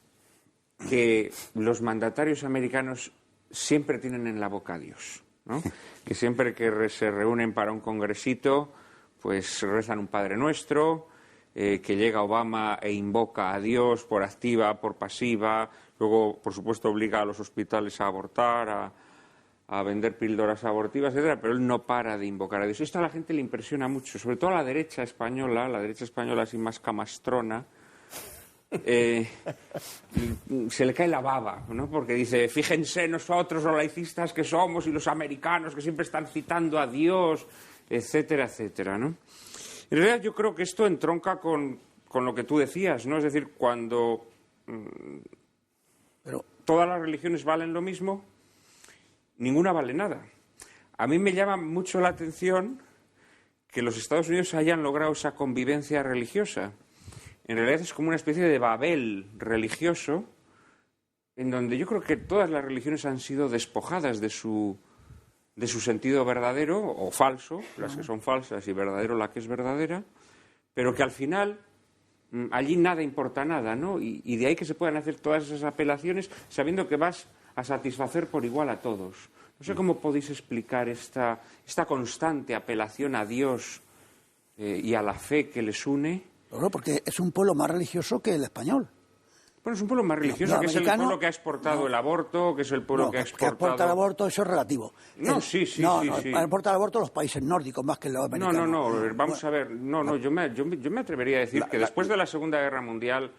que los mandatarios americanos siempre tienen en la boca a Dios, ¿no? Que siempre que se reúnen para un congresito, pues rezan un Padre Nuestro, que llega Obama e invoca a Dios por activa, por pasiva, luego, por supuesto, obliga a los hospitales a abortar, a vender píldoras abortivas, etcétera, pero él no para de invocar a Dios. Esto a la gente le impresiona mucho, sobre todo a la derecha española así más camastrona. Se le cae la baba, ¿no? Porque dice, fíjense nosotros los laicistas que somos y los americanos que siempre están citando a Dios, etcétera, etcétera, ¿no? En realidad yo creo que esto entronca con con lo que tú decías, ¿no? Es decir, cuando Pero todas las religiones valen lo mismo, ninguna vale nada. A mí me llama mucho la atención que los Estados Unidos hayan logrado esa convivencia religiosa. En realidad es como una especie de Babel religioso, en donde yo creo que todas las religiones han sido despojadas de su sentido verdadero o falso, las que son falsas y verdadero la que es verdadera, pero que al final allí nada importa nada, ¿no? Y de ahí que se puedan hacer todas esas apelaciones sabiendo que vas a satisfacer por igual a todos. No sé cómo podéis explicar esta constante apelación a Dios y a la fe que les une. claro, porque es un pueblo más religioso que el español. Bueno, es un pueblo más religioso, que es el pueblo que ha exportado el aborto, que es el pueblo que ha exportado... Que exporta el aborto, eso es relativo. No, sí. Exporta el aborto los países nórdicos más que los americanos. No, vamos a ver. Yo me atrevería a decir que después de la Segunda Guerra Mundial,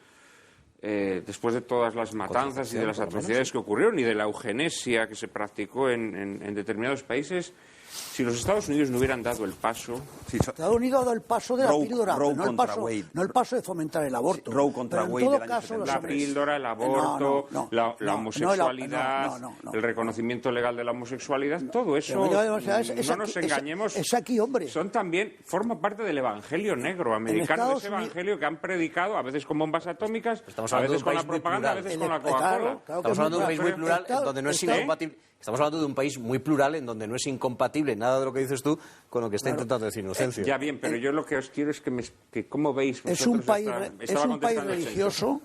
después de todas las matanzas y de las atrocidades que ocurrieron y de la eugenesia que se practicó en determinados países, si los Estados Unidos no hubieran dado el paso... Estados Unidos ha dado el paso de la píldora, no el paso de fomentar el aborto. Roe contra Wade del año 70. La píldora, el aborto, la homosexualidad, el reconocimiento legal de la homosexualidad, todo eso, no nos engañemos, es aquí, hombre. Forma parte del evangelio negro americano, ese evangelio que han predicado, a veces con bombas atómicas, a veces con la propaganda, a veces con la Coca-Cola. Estamos hablando de un país muy plural en donde no es incompatible. Estamos hablando de un país muy plural en donde no es incompatible nada de lo que dices tú con lo que está intentando decir Inocencio. Ya bien, pero yo lo que os quiero es que ¿cómo veis vosotros? Es un país religioso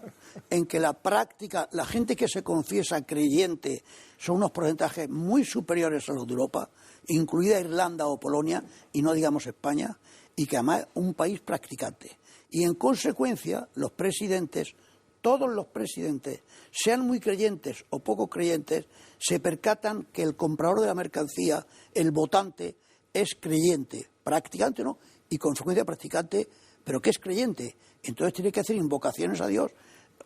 en que la práctica, la gente que se confiesa creyente son unos porcentajes muy superiores a los de Europa, incluida Irlanda o Polonia, y no digamos España, y que además es un país practicante. Y en consecuencia, los presidentes, todos los presidentes, sean muy creyentes o poco creyentes, se percatan que el comprador de la mercancía, el votante, es creyente, practicante no, y consecuencia practicante, pero que es creyente. Entonces tiene que hacer invocaciones a Dios.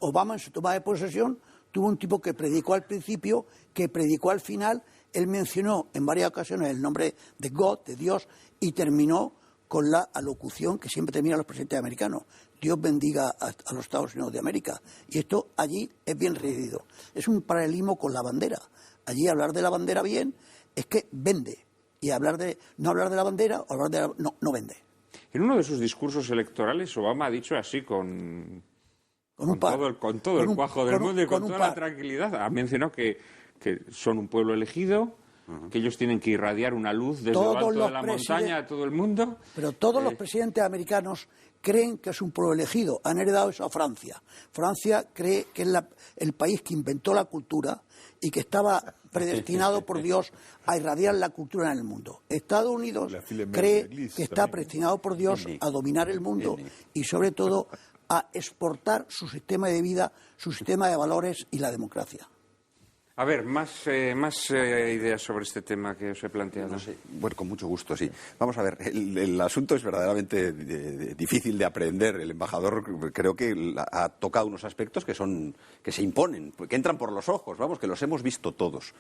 Obama en su toma de posesión tuvo un tipo que predicó al principio, que predicó al final, él mencionó en varias ocasiones el nombre de God, de Dios, y terminó con la alocución que siempre terminan los presidentes americanos. Dios bendiga a los Estados Unidos de América. Y esto allí es bien recibido. Es un paralelismo con la bandera. Allí hablar de la bandera bien es que vende. Y no hablar de la bandera, no vende. En uno de sus discursos electorales, Obama ha dicho así con todo el cuajo del mundo y con toda la tranquilidad. Ha mencionado que son un pueblo elegido, que ellos tienen que irradiar una luz desde lo alto de la montaña a todo el mundo. Pero todos los presidentes americanos creen que es un pueblo elegido. Han heredado eso a Francia. Francia cree que es el país que inventó la cultura y que estaba predestinado por Dios a irradiar la cultura en el mundo. Estados Unidos cree que está predestinado por Dios a dominar el mundo y sobre todo a exportar su sistema de vida, su sistema de valores y la democracia. A ver, más ideas sobre este tema que os he planteado. No sé, bueno, con mucho gusto, sí. Vamos a ver, el asunto es verdaderamente difícil de aprender. El embajador creo que ha tocado unos aspectos que se imponen, que entran por los ojos, vamos, que los hemos visto todos.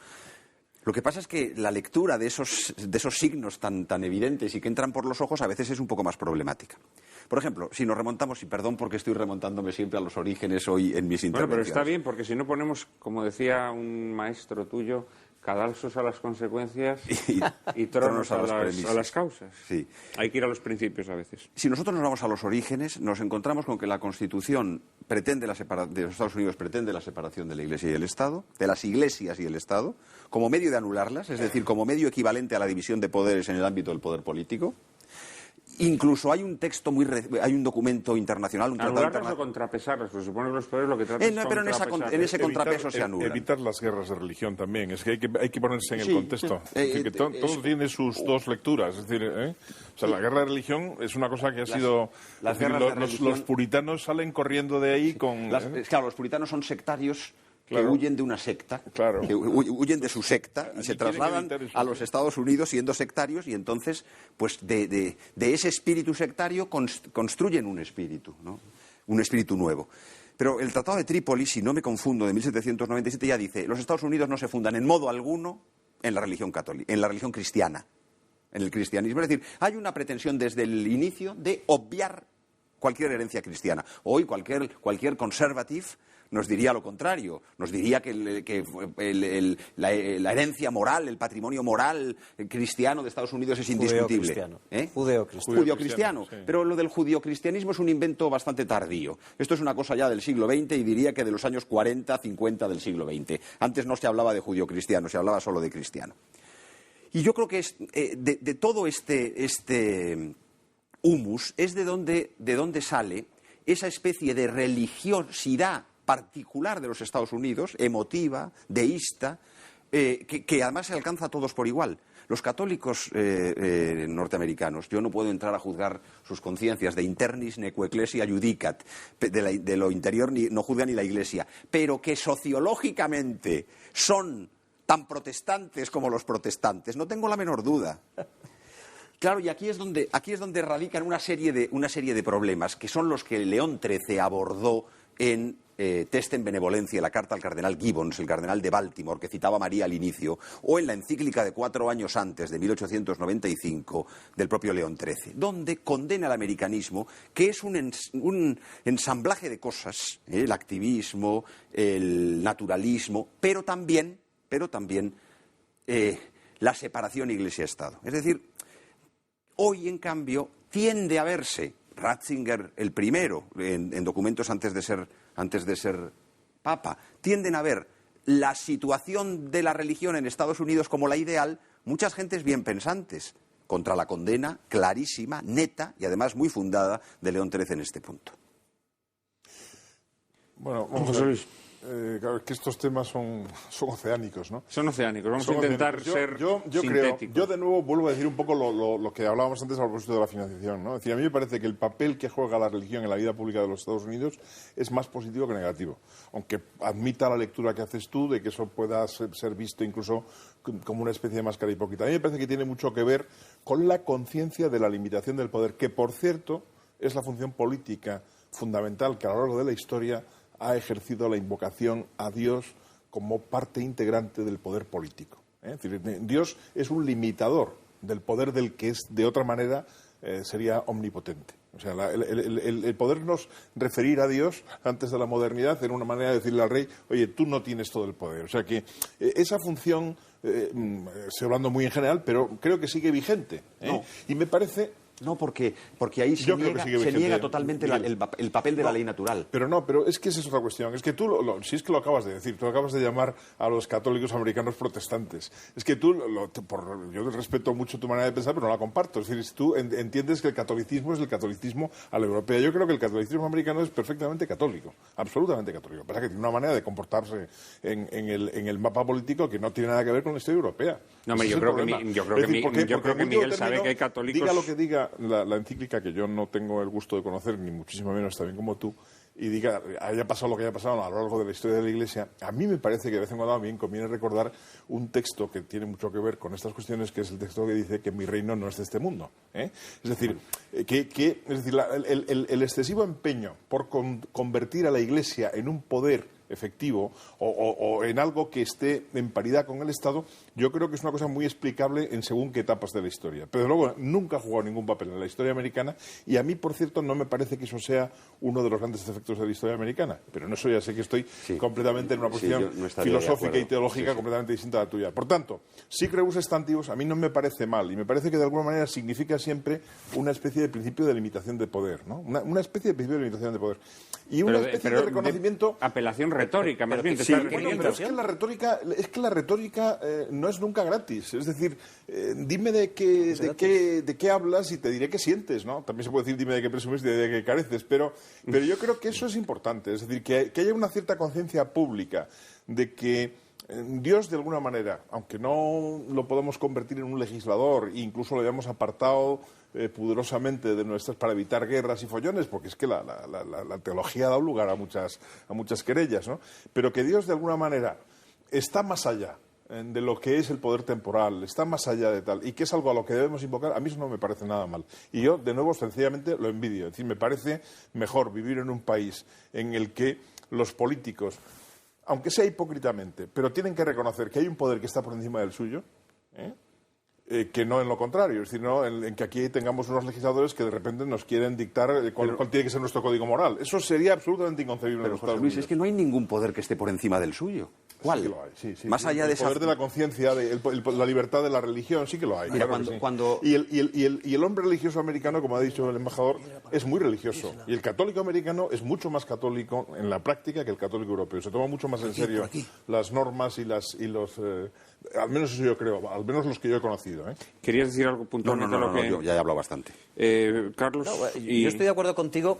Lo que pasa es que la lectura de esos signos tan evidentes y que entran por los ojos a veces es un poco más problemática. Por ejemplo, si nos remontamos, y perdón porque estoy remontándome siempre a los orígenes hoy en mis intervenciones. Bueno, pero está bien, porque si no ponemos, como decía un maestro tuyo, cadalsos a las consecuencias y tronos a las causas. Sí. Hay que ir a los principios a veces. Si nosotros nos vamos a los orígenes, nos encontramos con que la Constitución de los Estados Unidos pretende la separación de la Iglesia y el Estado, de las iglesias y el Estado, como medio de anularlas, es decir, como medio equivalente a la división de poderes en el ámbito del poder político. Incluso hay un texto hay un documento internacional, un tratado internacional. O contrapesarlas, pues supone que los poderes lo que tratan es pero en ese contrapeso se anulan. Evitar las guerras de religión también, es que hay que ponerse en el contexto. Es decir, que todo tiene sus dos lecturas, es decir, o sea, la guerra de religión es una cosa que ha sido... los puritanos salen corriendo de ahí con... Claro, los puritanos son sectarios que huyen de una secta, que huyen de su secta y se trasladan a los Estados Unidos siendo sectarios y entonces, pues de ese espíritu sectario construyen un espíritu, ¿no? Un espíritu nuevo. Pero el Tratado de Trípoli, si no me confundo, de 1797 ya dice: los Estados Unidos no se fundan en modo alguno en la religión católica, en la religión cristiana, en el cristianismo. Es decir, hay una pretensión desde el inicio de obviar cualquier herencia cristiana. Hoy cualquier conservative nos diría lo contrario, nos diría que la herencia moral, el patrimonio moral cristiano de Estados Unidos es indiscutible. Judeocristiano. Sí. Pero lo del judeocristianismo es un invento bastante tardío. Esto es una cosa ya del siglo XX y diría que de los años 40, 50 del siglo XX. Antes no se hablaba de judeocristiano, se hablaba solo de cristiano. Y yo creo que de todo este humus es de donde sale esa especie de religiosidad particular de los Estados Unidos, emotiva, deísta, que además se alcanza a todos por igual. Los católicos norteamericanos, yo no puedo entrar a juzgar sus conciencias, de internis neque ecclesia judicat, de lo interior no juzga ni la Iglesia, pero que sociológicamente son tan protestantes como los protestantes, no tengo la menor duda. Claro, y aquí es donde radican una serie de problemas, que son los que León XIII abordó en Testem Benevolencia, la carta al cardenal Gibbons, el cardenal de Baltimore, que citaba María al inicio, o en la encíclica de 4 años antes, de 1895, del propio León XIII, donde condena el americanismo, que es un ensamblaje de cosas, el activismo, el naturalismo, pero también la separación Iglesia-Estado. Es decir, hoy, en cambio, tiende a verse, Ratzinger el primero, en documentos antes de ser papa, tienden a ver la situación de la religión en Estados Unidos como la ideal, muchas gentes bien pensantes, contra la condena clarísima, neta y además muy fundada de León XIII en este punto. Bueno, vamos a ver. Claro, es que estos temas son oceánicos, ¿no? Son oceánicos. Vamos a intentar ser sintéticos. Yo de nuevo vuelvo a decir un poco lo que hablábamos antes a propósito de la financiación, ¿no? Es decir, a mí me parece que el papel que juega la religión en la vida pública de los Estados Unidos es más positivo que negativo. Aunque admita la lectura que haces tú de que eso pueda ser visto incluso como una especie de máscara hipócrita. A mí me parece que tiene mucho que ver con la conciencia de la limitación del poder, que por cierto es la función política fundamental que a lo largo de la historia ha ejercido la invocación a Dios como parte integrante del poder político. Es decir, Dios es un limitador del poder del que es, de otra manera, sería omnipotente. O sea, el podernos referir a Dios antes de la modernidad era una manera de decirle al rey, oye, tú no tienes todo el poder. O sea que esa función, estoy hablando muy en general, pero creo que sigue vigente. No. Y me parece... No, porque ahí se niega totalmente el papel de la ley natural. Pero es que esa es otra cuestión. Es que tú, si es que lo acabas de decir, tú acabas de llamar a los católicos americanos protestantes. Es que tú, yo respeto mucho tu manera de pensar, pero no la comparto. Es decir, si tú entiendes que el catolicismo es el catolicismo a la europea. Yo creo que el catolicismo americano es perfectamente católico, absolutamente católico. Lo que pasa es que tiene una manera de comportarse en el mapa político que no tiene nada que ver con la historia europea. No, hombre, yo creo que Miguel sabe que hay católicos... Diga lo que diga la encíclica, que yo no tengo el gusto de conocer, ni muchísimo menos también como tú, y diga, haya pasado lo que haya pasado a lo largo de la historia de la Iglesia, a mí me parece que de vez en cuando bien conviene recordar un texto que tiene mucho que ver con estas cuestiones, que es el texto que dice que mi reino no es de este mundo. Es decir, el excesivo empeño por convertir a la Iglesia en un poder efectivo o en algo que esté en paridad con el Estado, yo creo que es una cosa muy explicable en según qué etapas de la historia. Pero luego nunca ha jugado ningún papel en la historia americana y a mí, por cierto, no me parece que eso sea uno de los grandes efectos de la historia americana. Pero en eso ya sé que estoy completamente en una posición filosófica y teológica completamente distinta a la tuya. Por tanto, sí creo sustantivos, a mí no me parece mal y me parece que de alguna manera significa siempre una especie de principio de limitación de poder, ¿no? Una especie de principio de limitación de poder. Y una especie de reconocimiento... apelación retórica, más bien, te sí, estás refiriendo. pero es que la retórica no es nunca gratis. Es decir, dime de qué hablas y te diré qué sientes, ¿no? También se puede decir dime de qué presumes y de qué careces, pero yo creo que eso es importante. Es decir, que haya una cierta conciencia pública de que Dios, de alguna manera, aunque no lo podamos convertir en un legislador e incluso lo hayamos apartado pudorosamente de nuestras para evitar guerras y follones, porque es que la teología ha dado lugar a muchas querellas, ¿no? Pero que Dios, de alguna manera, está más allá de lo que es el poder temporal, está más allá de tal, y que es algo a lo que debemos invocar, a mí eso no me parece nada mal. Y yo, de nuevo, sencillamente lo envidio. Es decir, me parece mejor vivir en un país en el que los políticos, aunque sea hipócritamente, pero tienen que reconocer que hay un poder que está por encima del suyo, que no en lo contrario, es decir, no en que aquí tengamos unos legisladores que de repente nos quieren dictar cuál tiene que ser nuestro código moral. Eso sería absolutamente inconcebible. Pero, José Luis, es que no hay ningún poder que esté por encima del suyo. ¿Cuál? Sí que lo hay, sí. Más allá de el poder de la conciencia, la libertad de la religión, sí que lo hay. Mira, claro que sí. Y el hombre religioso americano, como ha dicho el embajador, es muy religioso. Y el católico americano es mucho más católico en la práctica que el católico europeo. Se toma mucho más en serio las normas y los... al menos eso yo creo, al menos los que yo he conocido. ¿Querías decir algo puntualmente? No, yo ya he hablado bastante. Carlos. Yo estoy de acuerdo contigo,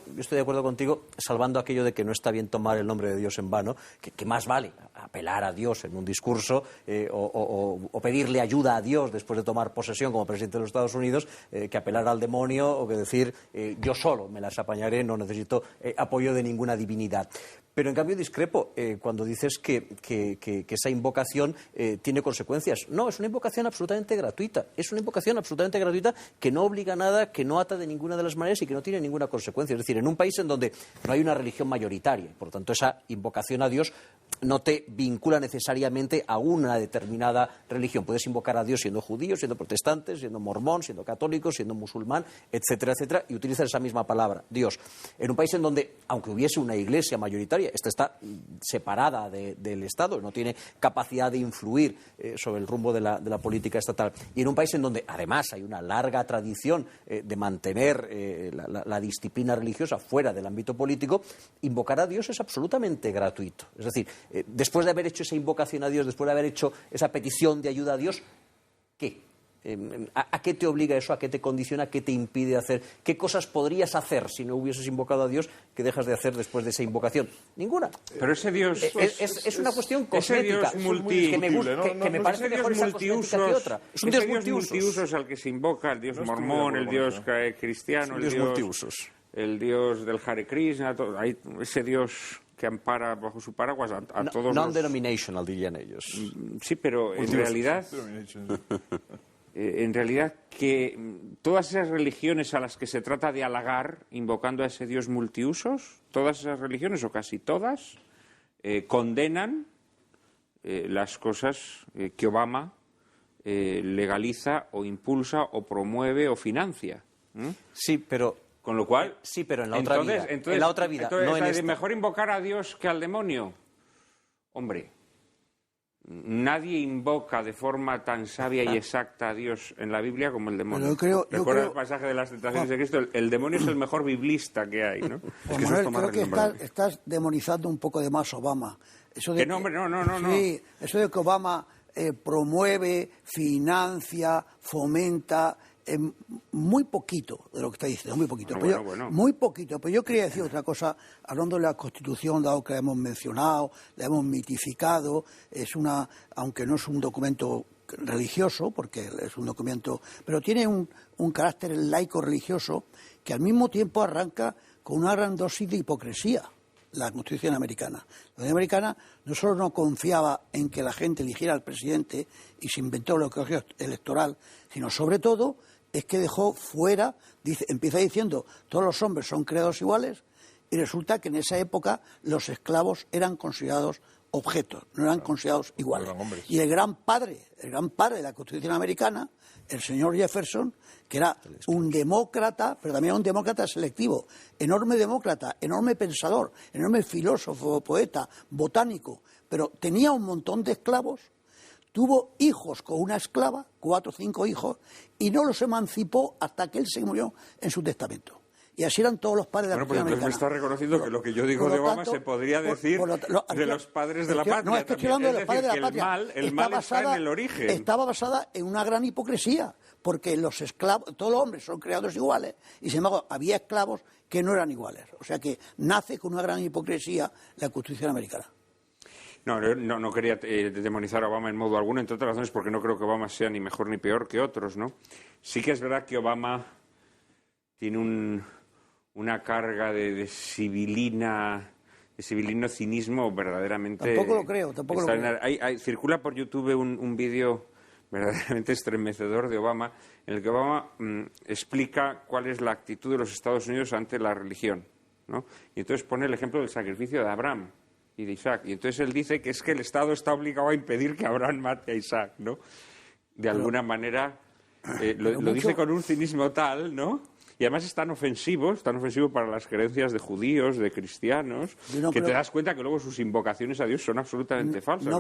salvando aquello de que no está bien tomar el nombre de Dios en vano, que más vale apelar a Dios en un discurso o pedirle ayuda a Dios después de tomar posesión como presidente de los Estados Unidos, que apelar al demonio o que decir yo solo me las apañaré, no necesito apoyo de ninguna divinidad. Pero en cambio discrepo cuando dices que esa invocación tiene consecuencias. No, es una invocación absolutamente gratuita. Es una invocación absolutamente gratuita que no obliga a nada, que no ata de ninguna de las maneras y que no tiene ninguna consecuencia. Es decir, en un país en donde no hay una religión mayoritaria, por lo tanto esa invocación a Dios no te vincula necesariamente a una determinada religión. Puedes invocar a Dios siendo judío, siendo protestante, siendo mormón, siendo católico, siendo musulmán, etcétera, etcétera, y utilizar esa misma palabra, Dios. En un país en donde, aunque hubiese una iglesia mayoritaria, esta está separada del Estado, no tiene capacidad de influir sobre el rumbo de la política estatal. Y en un país en donde, además, hay una larga tradición de mantener la disciplina religiosa fuera del ámbito político, invocar a Dios es absolutamente gratuito. Es decir, después de haber hecho esa invocación a Dios, después de haber hecho esa petición de ayuda a Dios, ¿qué? ¿A qué te obliga eso? ¿A qué te condiciona? ¿Qué te impide hacer? ¿Qué cosas podrías hacer si no hubieses invocado a Dios que dejas de hacer después de esa invocación? Ninguna. Pero ese Dios... Es una cuestión cosmética. Que me parece mejor esa cosmética que otra. Es un Dios multiusos al que se invoca, el Dios mormón, el Dios cristiano, el Dios del Hare Krishna, ese Dios que ampara bajo su paraguas a todos Non-denominational, dirían ellos. Sí, pero en realidad que todas esas religiones a las que se trata de halagar invocando a ese Dios multiusos, todas esas religiones o casi todas condenan las cosas que Obama legaliza o impulsa o promueve o financia. Sí, pero... Con lo cual... Sí, pero en la otra vida. En la otra vida, no en esta. ¿Mejor invocar a Dios que al demonio? Hombre, nadie invoca de forma tan sabia y exacta a Dios en la Biblia como el demonio. Recuerda el pasaje de las tentaciones de Cristo. El demonio es el mejor biblista que hay, ¿no? Creo que estás demonizando un poco de más Obama. Eso de Sí, eso de que Obama promueve, financia, fomenta... muy poquito de lo que está diciendo, muy poquito. Muy poquito. Pero yo quería decir otra cosa, hablando de la Constitución, dado que la hemos mencionado, la hemos mitificado, aunque no es un documento religioso, porque es un documento, pero tiene un carácter laico-religioso que al mismo tiempo arranca con una gran dosis de hipocresía. La Constitución americana. La Constitución americana no solo no confiaba en que la gente eligiera al presidente y se inventó el colegio electoral, sino sobre todo es que dejó fuera, empieza diciendo, todos los hombres son creados iguales, y resulta que en esa época los esclavos eran considerados objetos, no eran considerados iguales. Y el gran padre de la Constitución americana, el señor Jefferson, que era un demócrata, pero también un demócrata selectivo, enorme demócrata, enorme pensador, enorme filósofo, poeta, botánico, pero tenía un montón de esclavos, tuvo hijos con una esclava, 4 o 5 hijos, y no los emancipó hasta que él se murió en su testamento. Y así eran todos los padres de la Constitución americana. Me está reconociendo que lo que yo digo de Obama se podría decir de los padres de la patria. No, es que estoy hablando de los padres de la patria. El mal está en el origen. Estaba basada en una gran hipocresía, porque los esclavos, todos los hombres son creados iguales, y sin embargo había esclavos que no eran iguales. O sea que nace con una gran hipocresía la Constitución americana. No quería demonizar a Obama en modo alguno, entre otras razones porque no creo que Obama sea ni mejor ni peor que otros, ¿no? Sí que es verdad que Obama tiene una carga de civilino cinismo verdaderamente... Tampoco lo creo. Circula por YouTube un vídeo verdaderamente estremecedor de Obama, en el que Obama explica cuál es la actitud de los Estados Unidos ante la religión, ¿no? Y entonces pone el ejemplo del sacrificio de Abraham y de Isaac. Y entonces él dice que es que el Estado está obligado a impedir que Abraham mate a Isaac, ¿no? De alguna manera... lo dice con un cinismo tal, ¿no? Y además es tan ofensivo para las creencias de judíos, de cristianos, que te das cuenta que luego sus invocaciones a Dios son absolutamente falsas.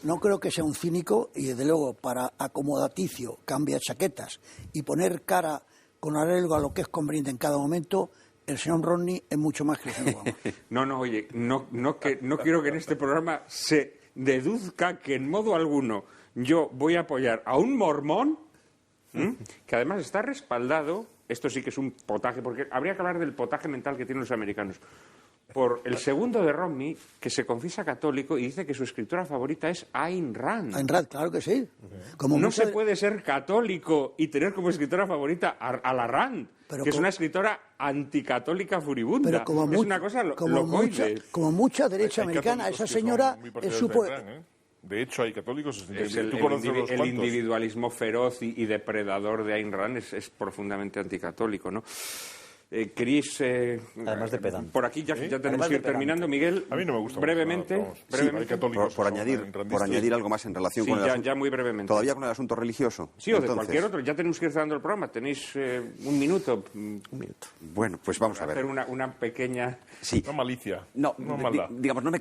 No creo que sea un cínico y, desde luego, para acomodaticio, cambia chaquetas y poner cara con arreglo a lo que es conveniente en cada momento, el señor Romney es mucho más que el señor Obama. No quiero que en este programa se deduzca que en modo alguno yo voy a apoyar a un mormón, que además está respaldado. Esto sí que es un potaje, porque habría que hablar del potaje mental que tienen los americanos. Por el segundo de Romney, que se confiesa católico y dice que su escritora favorita es Ayn Rand. Ayn Rand, claro que sí. No se puede ser católico y tener como escritora favorita a la Rand, que es una escritora anticatólica furibunda. Pero como es una cosa locoide. Como mucha derecha americana, esa señora es su... De hecho, hay católicos... El individualismo feroz y depredador de Ayn Rand es profundamente anticatólico, ¿no? Chris, además de pedante. Por aquí ya tenemos que ir terminando. Miguel, a mí no me gusta brevemente. Por añadir algo más en relación con el asunto. Ya muy brevemente. ¿Todavía con el asunto religioso? Sí, o de cualquier otro. Ya tenemos que ir cerrando el programa. Tenéis un minuto. Bueno, pues vamos a ver. Hacer una pequeña... Sí. No malicia. No maldad. Digamos, no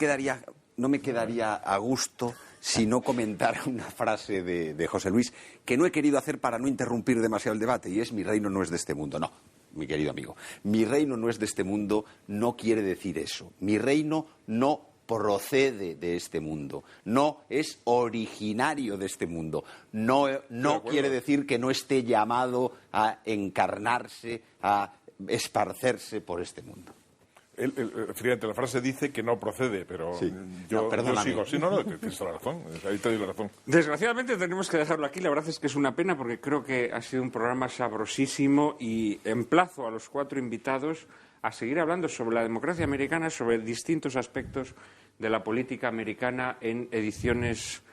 me quedaría a gusto si no comentara una frase de José Luis que no he querido hacer para no interrumpir demasiado el debate, y es: mi reino no es de este mundo. No, mi querido amigo, mi reino no es de este mundo no quiere decir eso. Mi reino no procede de este mundo, no es originario de este mundo, no quiere decir que no esté llamado a encarnarse, a esparcerse por este mundo. Fíjate, la frase dice que no procede, pero sí. yo sigo. Sí, tienes toda la razón. Ahí te doy la razón. Desgraciadamente tenemos que dejarlo aquí. La verdad es que es una pena, porque creo que ha sido un programa sabrosísimo, y emplazo a los 4 invitados a seguir hablando sobre la democracia americana, sobre distintos aspectos de la política americana en ediciones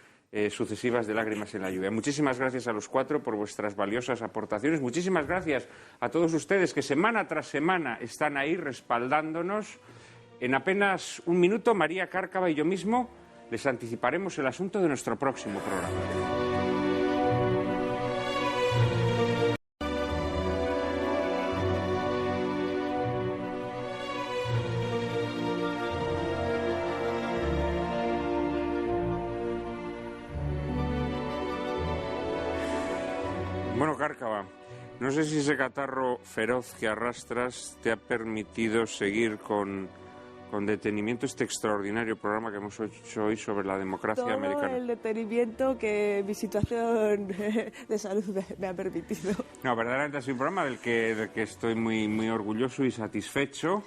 sucesivas de Lágrimas en la lluvia. Muchísimas gracias a los 4 por vuestras valiosas aportaciones. Muchísimas gracias a todos ustedes que semana tras semana están ahí respaldándonos. En apenas un minuto, María Cárcava y yo mismo les anticiparemos el asunto de nuestro próximo programa. Bueno, Cárcava, no sé si ese catarro feroz que arrastras te ha permitido seguir con detenimiento este extraordinario programa que hemos hecho hoy sobre la democracia americana. Todo el detenimiento que mi situación de salud me ha permitido. No, verdaderamente ha sido un programa del que estoy muy orgulloso y satisfecho.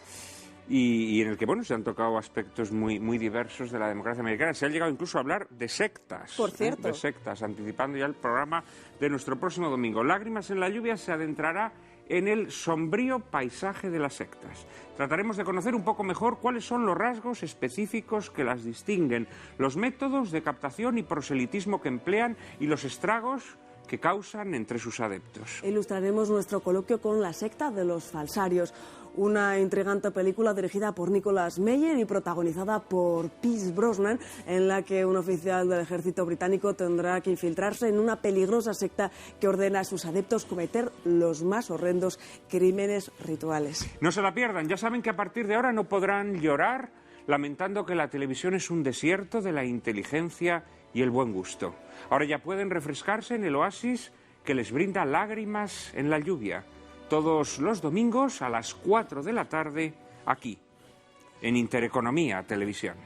Y en el que, se han tocado aspectos muy diversos de la democracia americana. Se ha llegado incluso a hablar de sectas. Por cierto. De sectas, anticipando ya el programa de nuestro próximo domingo. Lágrimas en la lluvia se adentrará en el sombrío paisaje de las sectas. Trataremos de conocer un poco mejor cuáles son los rasgos específicos que las distinguen, los métodos de captación y proselitismo que emplean y los estragos que causan entre sus adeptos. Ilustraremos nuestro coloquio con la secta de los falsarios, una intrigante película dirigida por Nicholas Meyer y protagonizada por Pierce Brosnan, en la que un oficial del ejército británico tendrá que infiltrarse en una peligrosa secta que ordena a sus adeptos cometer los más horrendos crímenes rituales. No se la pierdan, ya saben que a partir de ahora no podrán llorar lamentando que la televisión es un desierto de la inteligencia y el buen gusto. Ahora ya pueden refrescarse en el oasis que les brinda Lágrimas en la lluvia, todos los domingos a las 4 de la tarde, aquí, en Intereconomía Televisión.